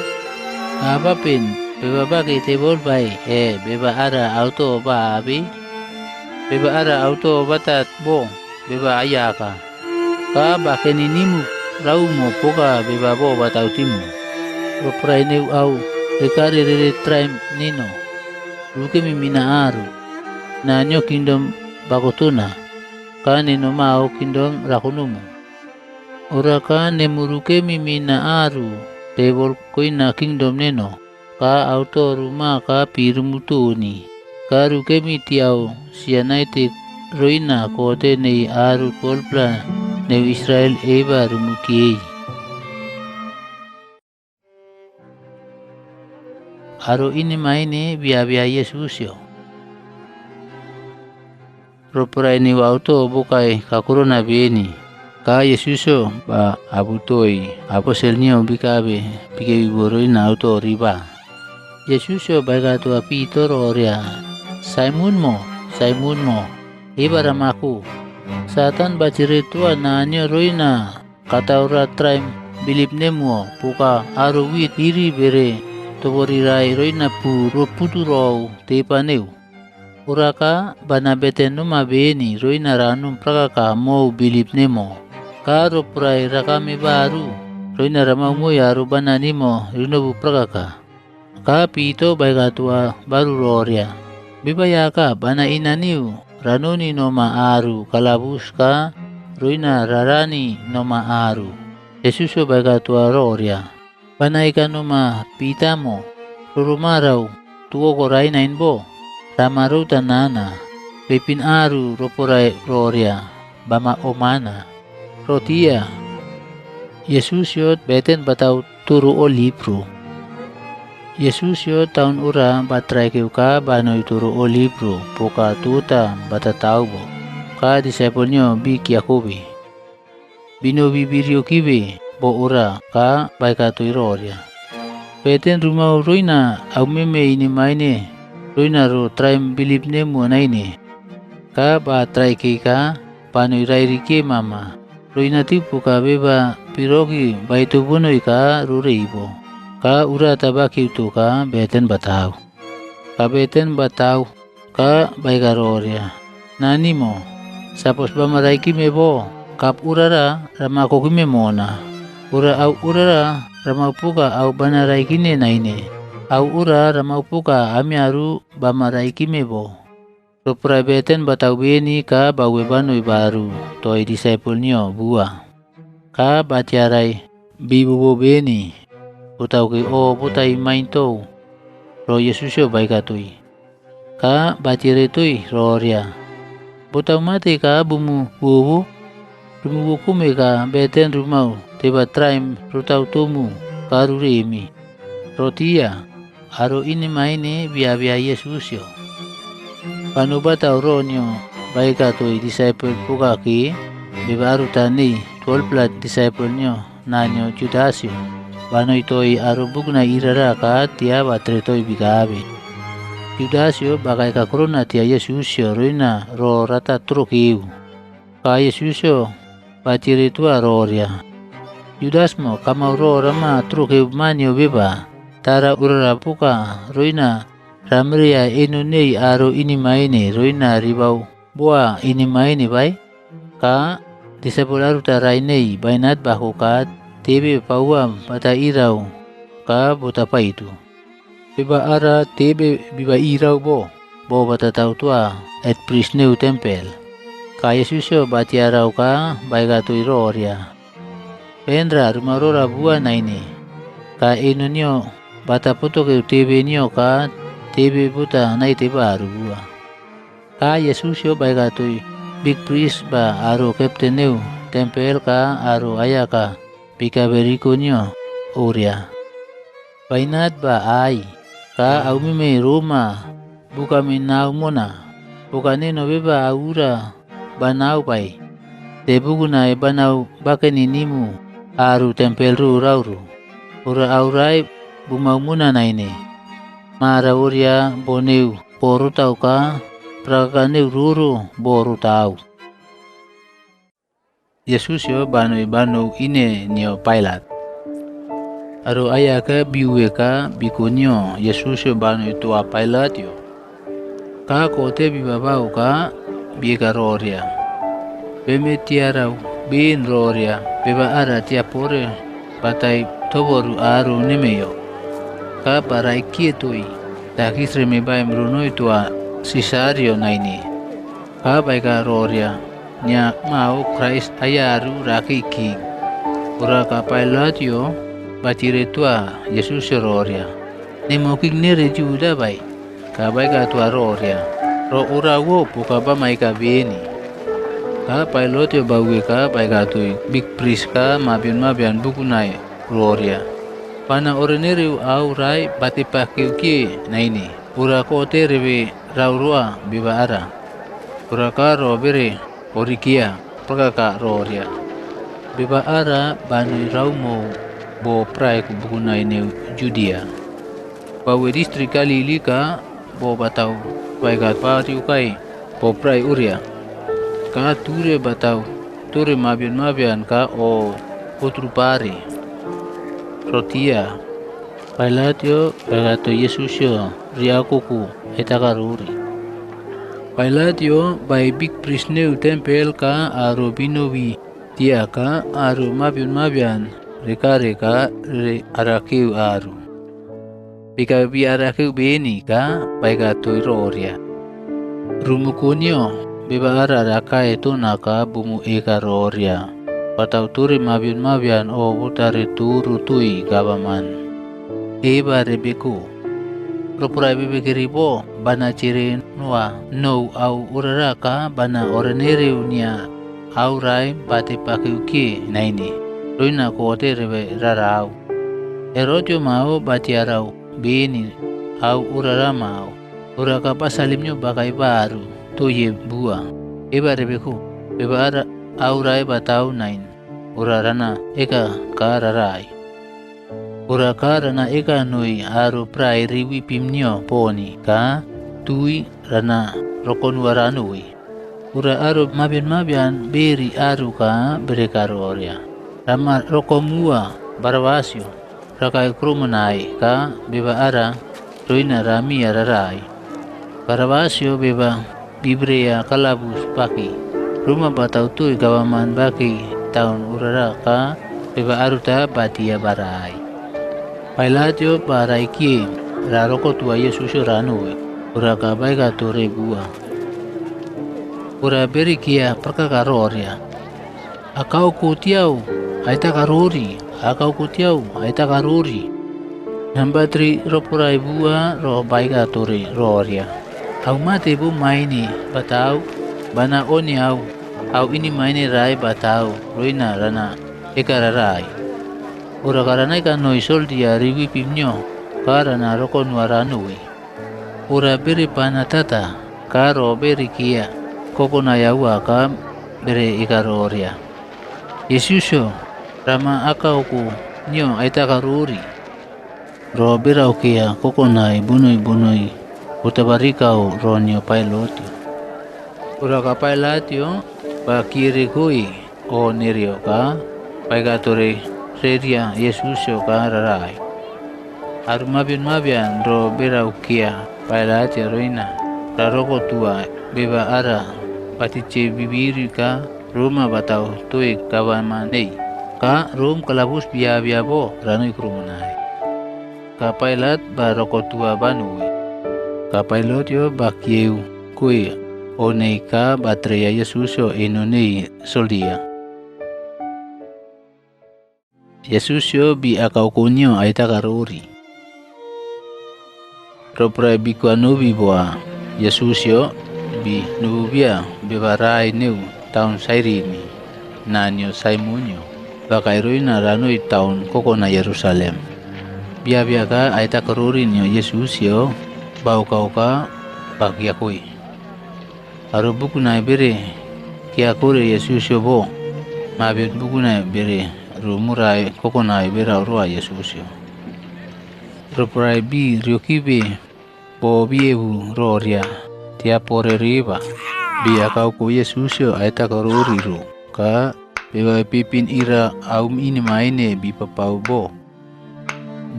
apa pin biba bagi tebol bai biba ara auto ba abi biba ara auto batat bo biba ayaka ka bakeni nimu rau mo poka biba bo batau timu ro prai neu au rekare re traim nino luke mi mina aru na nyo kingdom bakotuna ka nino mau kingdom rakunumu ora ka nemuruke mi mina aru tebol koina kingdom neno ka auto rumah ka pirumutuni ka ruke mi tiau sianaite roina kote nei aru polpla neu Israel eba rumukiei aro ini maine bia Yesusyo ropora ini auto bukai kakurona beni ka Yesusyo ba abutoi aposelnio bikabe pike boroina auto riba Yesusyo baga tu api tororia Simon mo eba ramaku Satan baciri tua nanyo roina kata ora traim bilip nemo puka aro wit iri bere tobori rai roina pu roputuro te paneu uraka bana beten numa beni roina ranum prakaka mau bilip nemo karo prai rakami baru roina ramau mo yaru bana nimo rinobu prakaka ka pito baga tua baru roria bibayaka bana inaniu ranuni noma aru kalabus ka roina rarani noma aru Yesuso baga tua roria Banaika noma pitamo rurumarau tuo korai nain bo ramaru tanana pepin aru roporai roria bama omana rotia Yesus yot beten batau turu o libro Yesus yot taun ura batrai keuka banoi turu o libro poka tuta batatau bo ka disipolnyo bi Yakobi bino bibirio kibe bo ura ka baika tuiroria beten rumau roina au meme ini maine roina ro traim bilip nemu naine ka ba trai ka panoi rairi ke mama roina tipu ka beba pirogi baitu bunoi ka rureibo ka ura tabaki tu ka beten batau ka baika roria nani mo sapos bamarai ki mebo kap urara ramako ki memona ura au urara ramau puka au banarai kine naine au ura ramau puka amiaru bamarai kimebo so prabeten batau beni ka bawe banoi baru toi disciple nyo bua ka batiarai bibubo beni utau ke o putai mainto ro Yesusyo baikatui ka batire tui roria butau mate ka bumu bubu rumubu kume ka beten rumau teba traim rutau tomu karuremi rotia aro ini maine bia Yesusyo panubata oronyo baika toi disciple pukaki bibaru tani 12 disciple nyo nanyo Judasyo banoi toi arubuk na irara ka tia batre toi bigabe Judasyo bakai ka korona tia Yesusyo roina ro rata trukiu ka Yesusyo patiri tua roria Judas mo kamauro rama truke manyo beba tara urara puka roina ramria enunei aro ini maine roina ribau boa ini maine bai ka disepolaru tarainei bainat bahukat tebe pauam bata irau ka bota paitu beba ara tebe biba irau bo bata tau tua et prisneu tempel ka Yesusyo batiarau ka baigatu iroria Pendra rumarora bua naini ka enunyo bata puto ke tebe nyo ka tebe buta nai teba aru bua ka Yesusyo baikatui big priest ba aro kapteneu tempel ka aro ayaka pika beriko nyo uria bainat ba ai ka aumime Roma buka minau mona buka neno beba aura banau bai Te bukunai banau bakeninimu aru tempel ru rauru. Ura aurai bumaumuna naine. Mara uria boneu poru tau ka prakaneu ruru boru tau. Yesus yo banu ine nio Pilat. Aru ayah ka biue ka bikunyo Yesus yo banu tua Pilat yo. Ka kote bibabau ka bieka roria. Beme tiarau bin roria beba ara tiapore batai toboru aru nemeyo. Ka parai kietui ta kisre me bai mrunoi tua Sisario naini. Ka baika roria nya mau Christ ayaru rakiki. Ura ka Pilat yo batire tua Yesus roria. Nemo kignere juda bai. Ka baika tua roria. Ro ura wo puka ba mai ka beni. Ka Pilat yo bawe ka baika tui big priest ka mabian bukunai roria. Pana orenere au rai bati pakiuki naini. Ura kote rebe raurua biba ara. Ura ka ro bere orikia prakaka roria. Biba ara banu raumo bo prai ku bukunai ne Judea. Bawe distrik Galili ka bo batau baika pariu kai bo prai uria. Ka ture batau ture mabian ka o utrupari. Rotia. Pilat yo bagato Yesus yo riakuku etakaruri. Pilat yo by big priest neu tempel ka aru binobi tia ka aru mabian reka re arakeu aru. Pika bi arakeu beni ka bagato roria. Rumukunyo beba ara rakae tuna ka bumu eka roria. Patau turi mabian o utare turu tui gabaman. Eba rebeku. Ropurai bebekiri bo bana ciri nua no au uraraka bana orenere unia aurai bate pakiuki naini. Roina kote rebe rarau. Erodio mau batiarau beni au urara mau. Uraka pasalimnyo bakai baru tuye bua. Eba rebeku. Beba ara aurai batau nain. Urarana eka kararai. Uraka rana eka nui aru prai riwi pimnyo poni ka tui rana rokonuaranui. Ura aru mabian beri aru ka berekaroria. Rama rokomua barawasyo rakai krumunai ka beba ara roina rami ararai. Barawasyo beba bibrea kalabus paki. Rumah batau tui gawaman baki tahun urara ka beba aru ta batia barai. Pilat yo barai kie raroko tua Yesus ranui. Ura ka baika tore bua. Ura beri kia perkakaroria. Akau kutiau aita karori. Akau kutiau aita karori. Nambatri ropurai bua ro baika tore roria. Au mate bu maini batau bana oni au ini maini rai batau roina rana ekararai. Ura karana ikan noi soldia riwi pimnyo karana roko nuaranui. Ura beri panatata karo beri kia koko na yaua ka bere ikaroria. Yesusyo rama akauku nyo aita karuri. Ro berau kia koko na bunui utabarikau ro nyo Pilat. Ura ka Pilat yo bakiri kui o nirio ka paigatore seria Yesus yo ka rarai. Aru mabian ro berau kia Pilat ya roina raroko tua beba ara patice bibiri ka Roma batau tui kawamanei ka rum kalabus bia bo ranui krumunai. Ka Pilat baroko tua banui. Ka Pilat yo bakieu kui onei ka batreya Yesus yo inonei soldia. Yesus yo bi akau kunyo aita karuri. Roprai biku anubi boa Yesus yo bi nubia bebarai neu tahun sairini nanyo saimunyo bakai roina ranui tahun koko na Yerusalem. Bia ka aita karuri nyo Yesus yo bau kau ka bagi akui. Aru buku na bere kia kure Yesus yo bo Mabit bukuna bere rumurai kokonai bera roa Yesusio. Ropurai bi riokibe po biebu roria tia pore riba. Bi akau ko Yesusio aita karuriru ka beba pipin ira aum ini maine bi papau bo.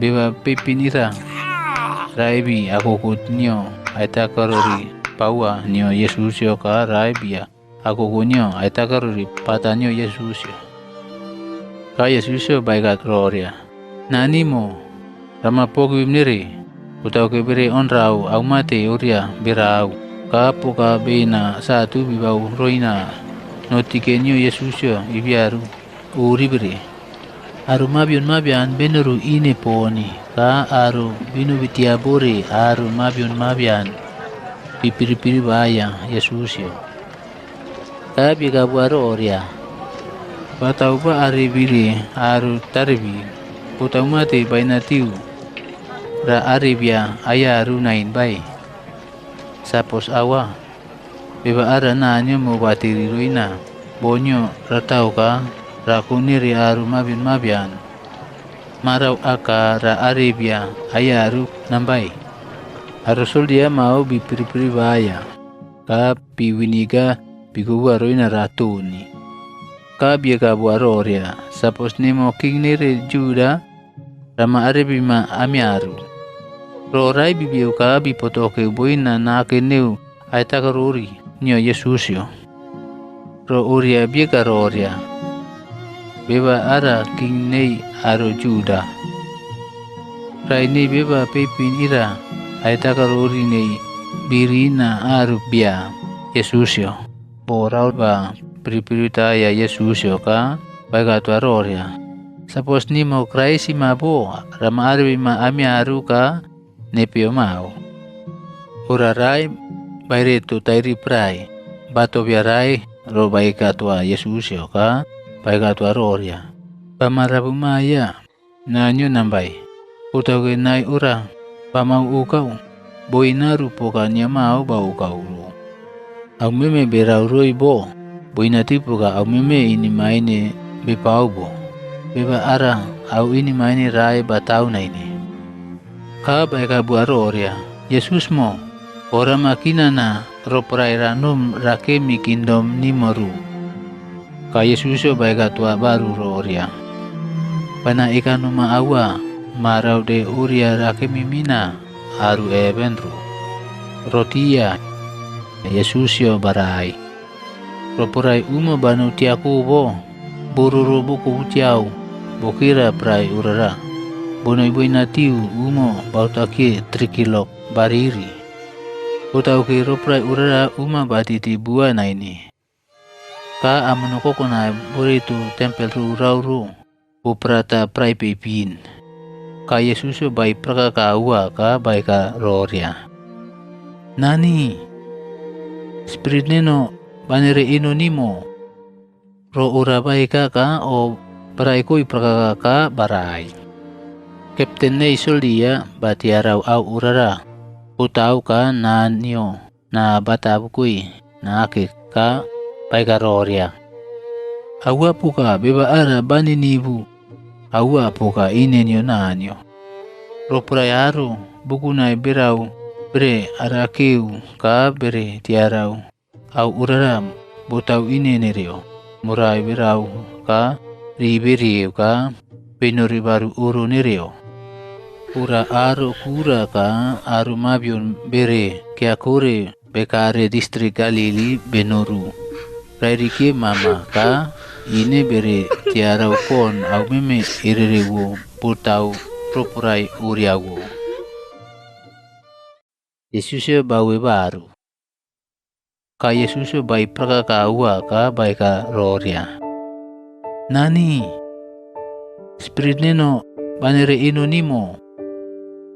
Beba pipin ira raibi aku kutnyo aita karuri paua nyo Yesusio ka raibia aku kunyo aita karuri patanyo Yesusio. Ka Yesusio baikat roria. Nani mo rama pogi bimniri utau kebere onrau au mate uria berau. Kapo ka bena satu bibau roina notikenyo Yesusio ibiaru uribere. Aru mabian beneru ine poni ka aru binu bitiabore aru mabian pipiri baya Yesusio. Ka biga buaro oria. Batau ba aribiri aru tarbi putau mate bainatiu ra aribia ayaru nain bai. Sapos awa beba ara nanyo mo batiri ruina bonyo ratau ka rakuniri aru mabian marau aka ra aribia ayaru nambai arusul dia mau bipiri baya ka piwiniga biguwa ruina ratuni ka biega buaroria sapos nemo kingnire juda rama aribima amiaru rorai bibiu ka bipotoke boina na keneu aita karuri nyo Yesusio. Ro uria biega roria. Beba ara king nei aro juda. Rai nei beba pepin ira aita karuri nei birina aru bia Yesusio. Borau ba pripirita ya Yesusio ka baga tu roria. Sapos ni mo kraisi mabo rama arbi ma ami aru ka nepio mau. Urarai bairetu tairi prai. Bato biarai ro baika tua Yesusio ka baika tua roria. Pamarabu maya nanyo nambai. Utau nai ura pamau ukau. Boina rupo kanya mau bau kau. Au meme berau roi bo. Boina tipu ka au meme ini maine bepau bo. Beba ara au ini maine rai batau na ini. Ka baika buaroria Yesus mo ora makina na roprairanum rakemi kingdom nimoru. Ka Yesusio baika tua baru roria. Pana ikanuma awa marau de uria rakemi mina aru ebenru. Rotia Yesusio barai. Ropurai umo banu tiaku bo bururu buku tiau bukira prai urara. Bono ibu natiu umo bautaki 3 kilo bariri. Utau ki roprai urara uma batiti bua na ini. Ka amunoko na boritu tempel ru rauru uprata prai pipin. Ka Yesusio bai praka kaua ka bai ka roria. Nani spirit neno banere ino nimo ro ura bai ka o prai koi praka ka barai. Kapten nei soldia batiarau au urara. Utau ka na nio na batabukui na ake ka paikaroria. Awa puka beba ara bani nibu. Awa puka inenyo na nio. Roprayaru buku nai berau bre arakeu ka bere tiarau. Au urara botau inenereo. Murai berau ka riberiu ka penuri baru uru nereo. Ura aru kura ka aru mabion bere kia kore bekare distrik Galili benoru. Rairike mama ka ine bere tiarau kon au meme irerewo putau propurai uriawo. Yesusio bawe baru. Ka Yesusio bai praka kaua ka bai ka roria. Nani spirit neno banere ino nimo.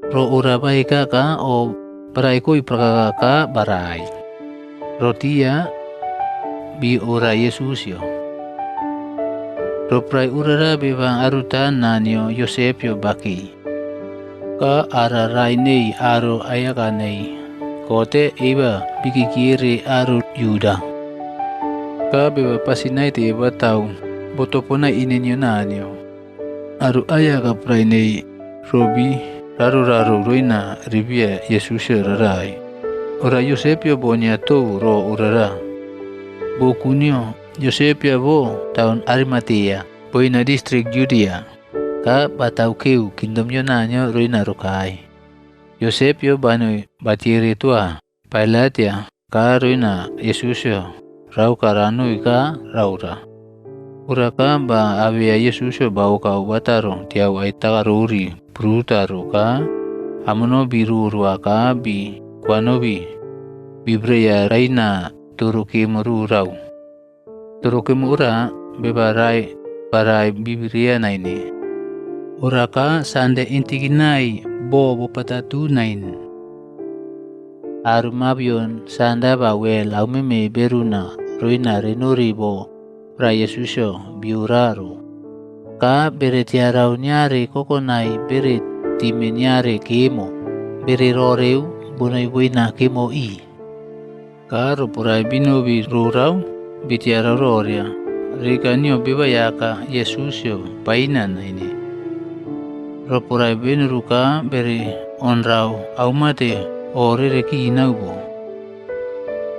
Ro ura baika ka o paraikoi praka ka barai. Rotia bi ura Yesusio. Ro prai urara bebang arutan nanyo Yosepio baki. Ka ararai nei aru ayaka nei. Kote iba biki kiri aru Yuda. Ka beba pasinai te iba tau botopona inenyo nanyo. Aru aya ka prai nei robi raru roina ribia Yesusio rarai. Ora Yosepio bonya tou ro urara. Bokunyo Yosepia bo taun Arimatea, boina distrik Judea. Ka batau keu kindomyo nanyo roina rokai. Yosepio banoi batiri tua Pilatia ka roina Yesusio rau karanui ka raura. Ura ka ba avia Yesusio bau kau bataro tiau aitaka ruri brutaro ka amono biru rua ka bi kwanobi bibreya raina turuki rau. Turuki ura bebarai parai bibria naini. Ura ka sande intiginai bo patatu nain. Arumabion sanda bawel aumeme beruna roina renuri bo pra Yesusio biuraro. Ka beretiarau nyare kokonai beret time nyare kemo. Bere roreu bunai buina kemo i. Ka ropurai binobi rurau bitiara roria. Rika nio bibayaka Yesusio painan ini. Ropurai benuruka bere onrau aumate orere ki inaubo.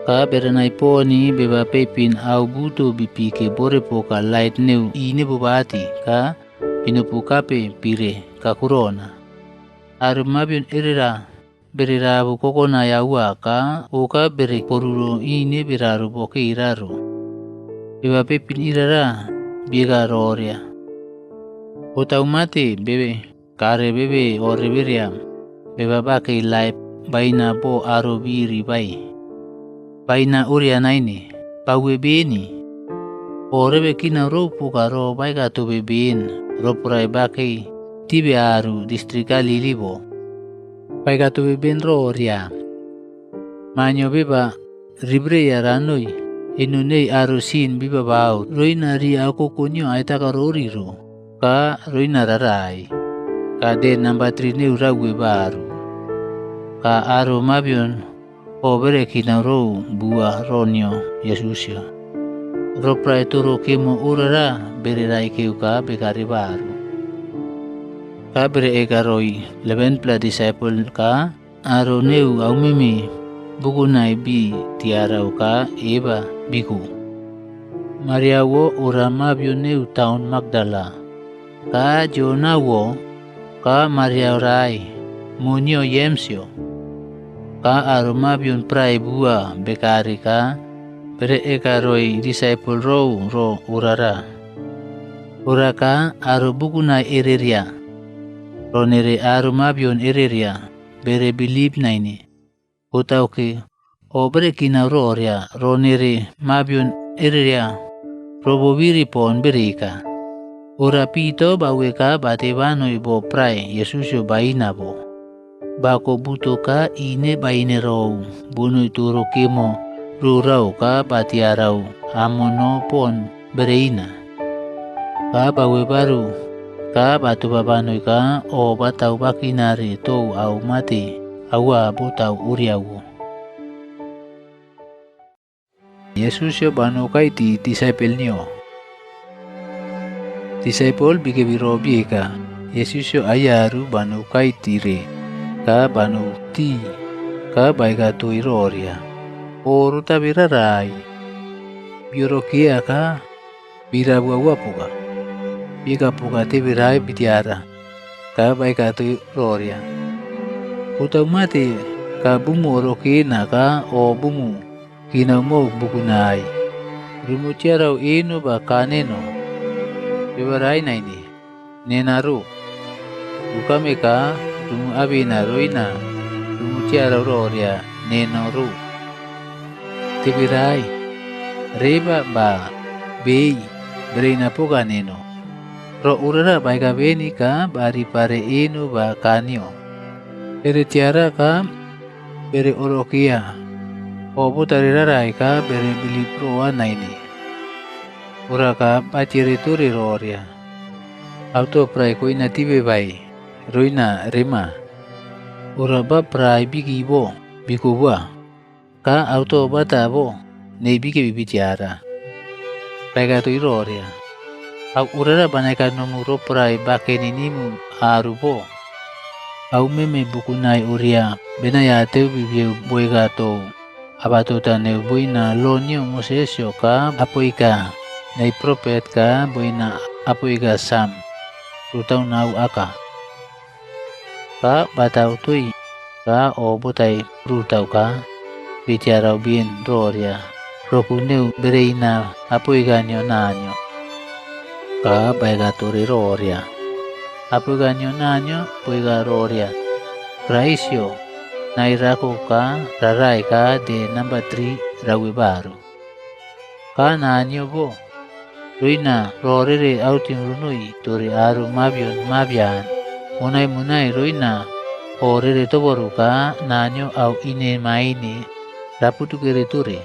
Ka berenai poni beba pepin au buto bipike bore poka light neu ine bubati ka pinupu kape pire kakurona. Arumabion erera bererabu kokona yaua ka oka bere poruro ine beraru boke iraro. Beba pepin irara biega roria. Otaumate bebe kare bebe oreberia beba bake light baina bo aro biri bai. Baina uria naini, paue beni. Orebe kina ropu karo baika to bebin, ropurai baki tibe aru distrikali libo. Baika to bebin roria. Manyo beba ribreya ranui, inunei aru sin biba bau, roina ri aku kunyo aitaka roriro, ka roina rarai. Ka de namba 3 neu rawe baru. Ka aru mabion obere kina rou bua ronio Yesusio. Ropra eturo kemo urara bererai keuka bekari baru. Ka bere egaroi 11 disciple ka aru neu au mimi bukunai bi tiarau ka eba biku. Maria wo ura mabio neu taun Magdala. Ka Jona wo ka Maria rai munio Yemsio. Ka arumabion prai bua bekari ka bere ekaroi disciple row ro urara. Uraka aru bukunai ereria. Ronere arumabion ereria bere believe naini. Utauke o bere kina roria ronere mabion ereria roboviri pon berika. Ura pito baweka batebanoi bo prai Yesusio baina bo. Bako buto ka ine baine rou bunui turu kemo rurau ka batiarau amono pon bereina. Ka bawe baru ka batu babanoi ka o batau bakinari tou au mati awa botau uriawu. Yesusio banu kaiti disciple nio. Disciple bike biro bieka. Yesusio ayaru banu kaiti re. Ka banu ti ka baika tu iroria oru tabira rai biorokia ka bira buwa puka bika puka te birai bitiara ka baika tu iroria utamate ka bumu orokina ka o bumu kina mo bukunai rumu tiarau inu ba kaneno bibarai naini nenaru ukame ka rumu abina roina rumu tiara roria nenoru tibirai reba ba bei berina puga neno ro urara baika beni ka bari pare inu ba kanio bere tiara ka bere orokia o butari rarai ka bere bili proa naini uraka paciri turi roria auto prai koina tibe bai roina rema uraba prai bigi bo biku bua ka auto bata bo nei bigi bibitiara baika tu iroria Au urara banaikan nomuro prai bakeninimu arubo. Au meme bukunai uria benaya teu bibiu boigato. Abatuta neu boina lonio Mosesio ka apoika nei propet ka boina apoika Sam. Rutau nau aka. Ka batau tui ka o botai rutau ka bitiarau bien roria. Roku neu bereina apoika nyo nanyo. Ka baigaturi roria. Apoika nyo nanyo poika roria. Praisio. Nairako ka rarai ka de number 3 rawi baru. Ka nanyo bo. Ruina rorere autim runui turi aru mabion mabian. Munai ruina orere toboru ka nanyo au ine maini raputu kere turi.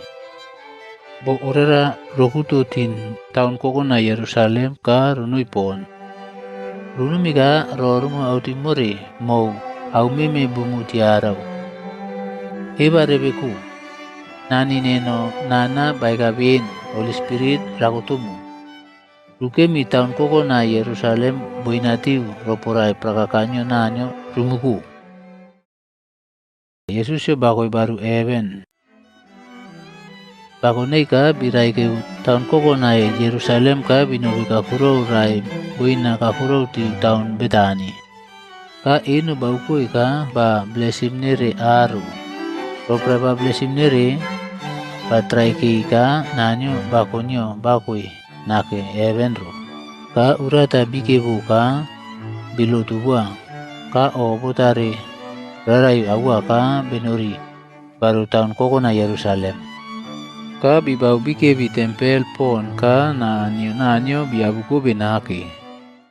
Bo orera rokututin tahun kokona Yerusalem ka runui pon. Runumi ka rorumu autimuri mau au meme bumu tiarau. Heba rebeku. Nani neno nana baikabin Holy Spirit rakutumu. Rukemi tahun kokona Yerusalem boinatiu roporai prakakanyo nanyo rumuku. Yesusyo bakoi baru even. Bakonei ka birai ke tahun kokona Yerusalem ka binubi kakurau rai boina kakurau ti tahun Betani. Ka inu baukui ka ba blesim nere aru. Ropra ba blesim nere patrai ki ka nanyo bakonyo bakui nake evenro. Ka urata bikebu ka bilutu buang. Ka o botari rarai awa ka benuri baru tahun kokona Yerusalem. Ka bibau bikebi tempel pon ka nanyo biabuku benaki.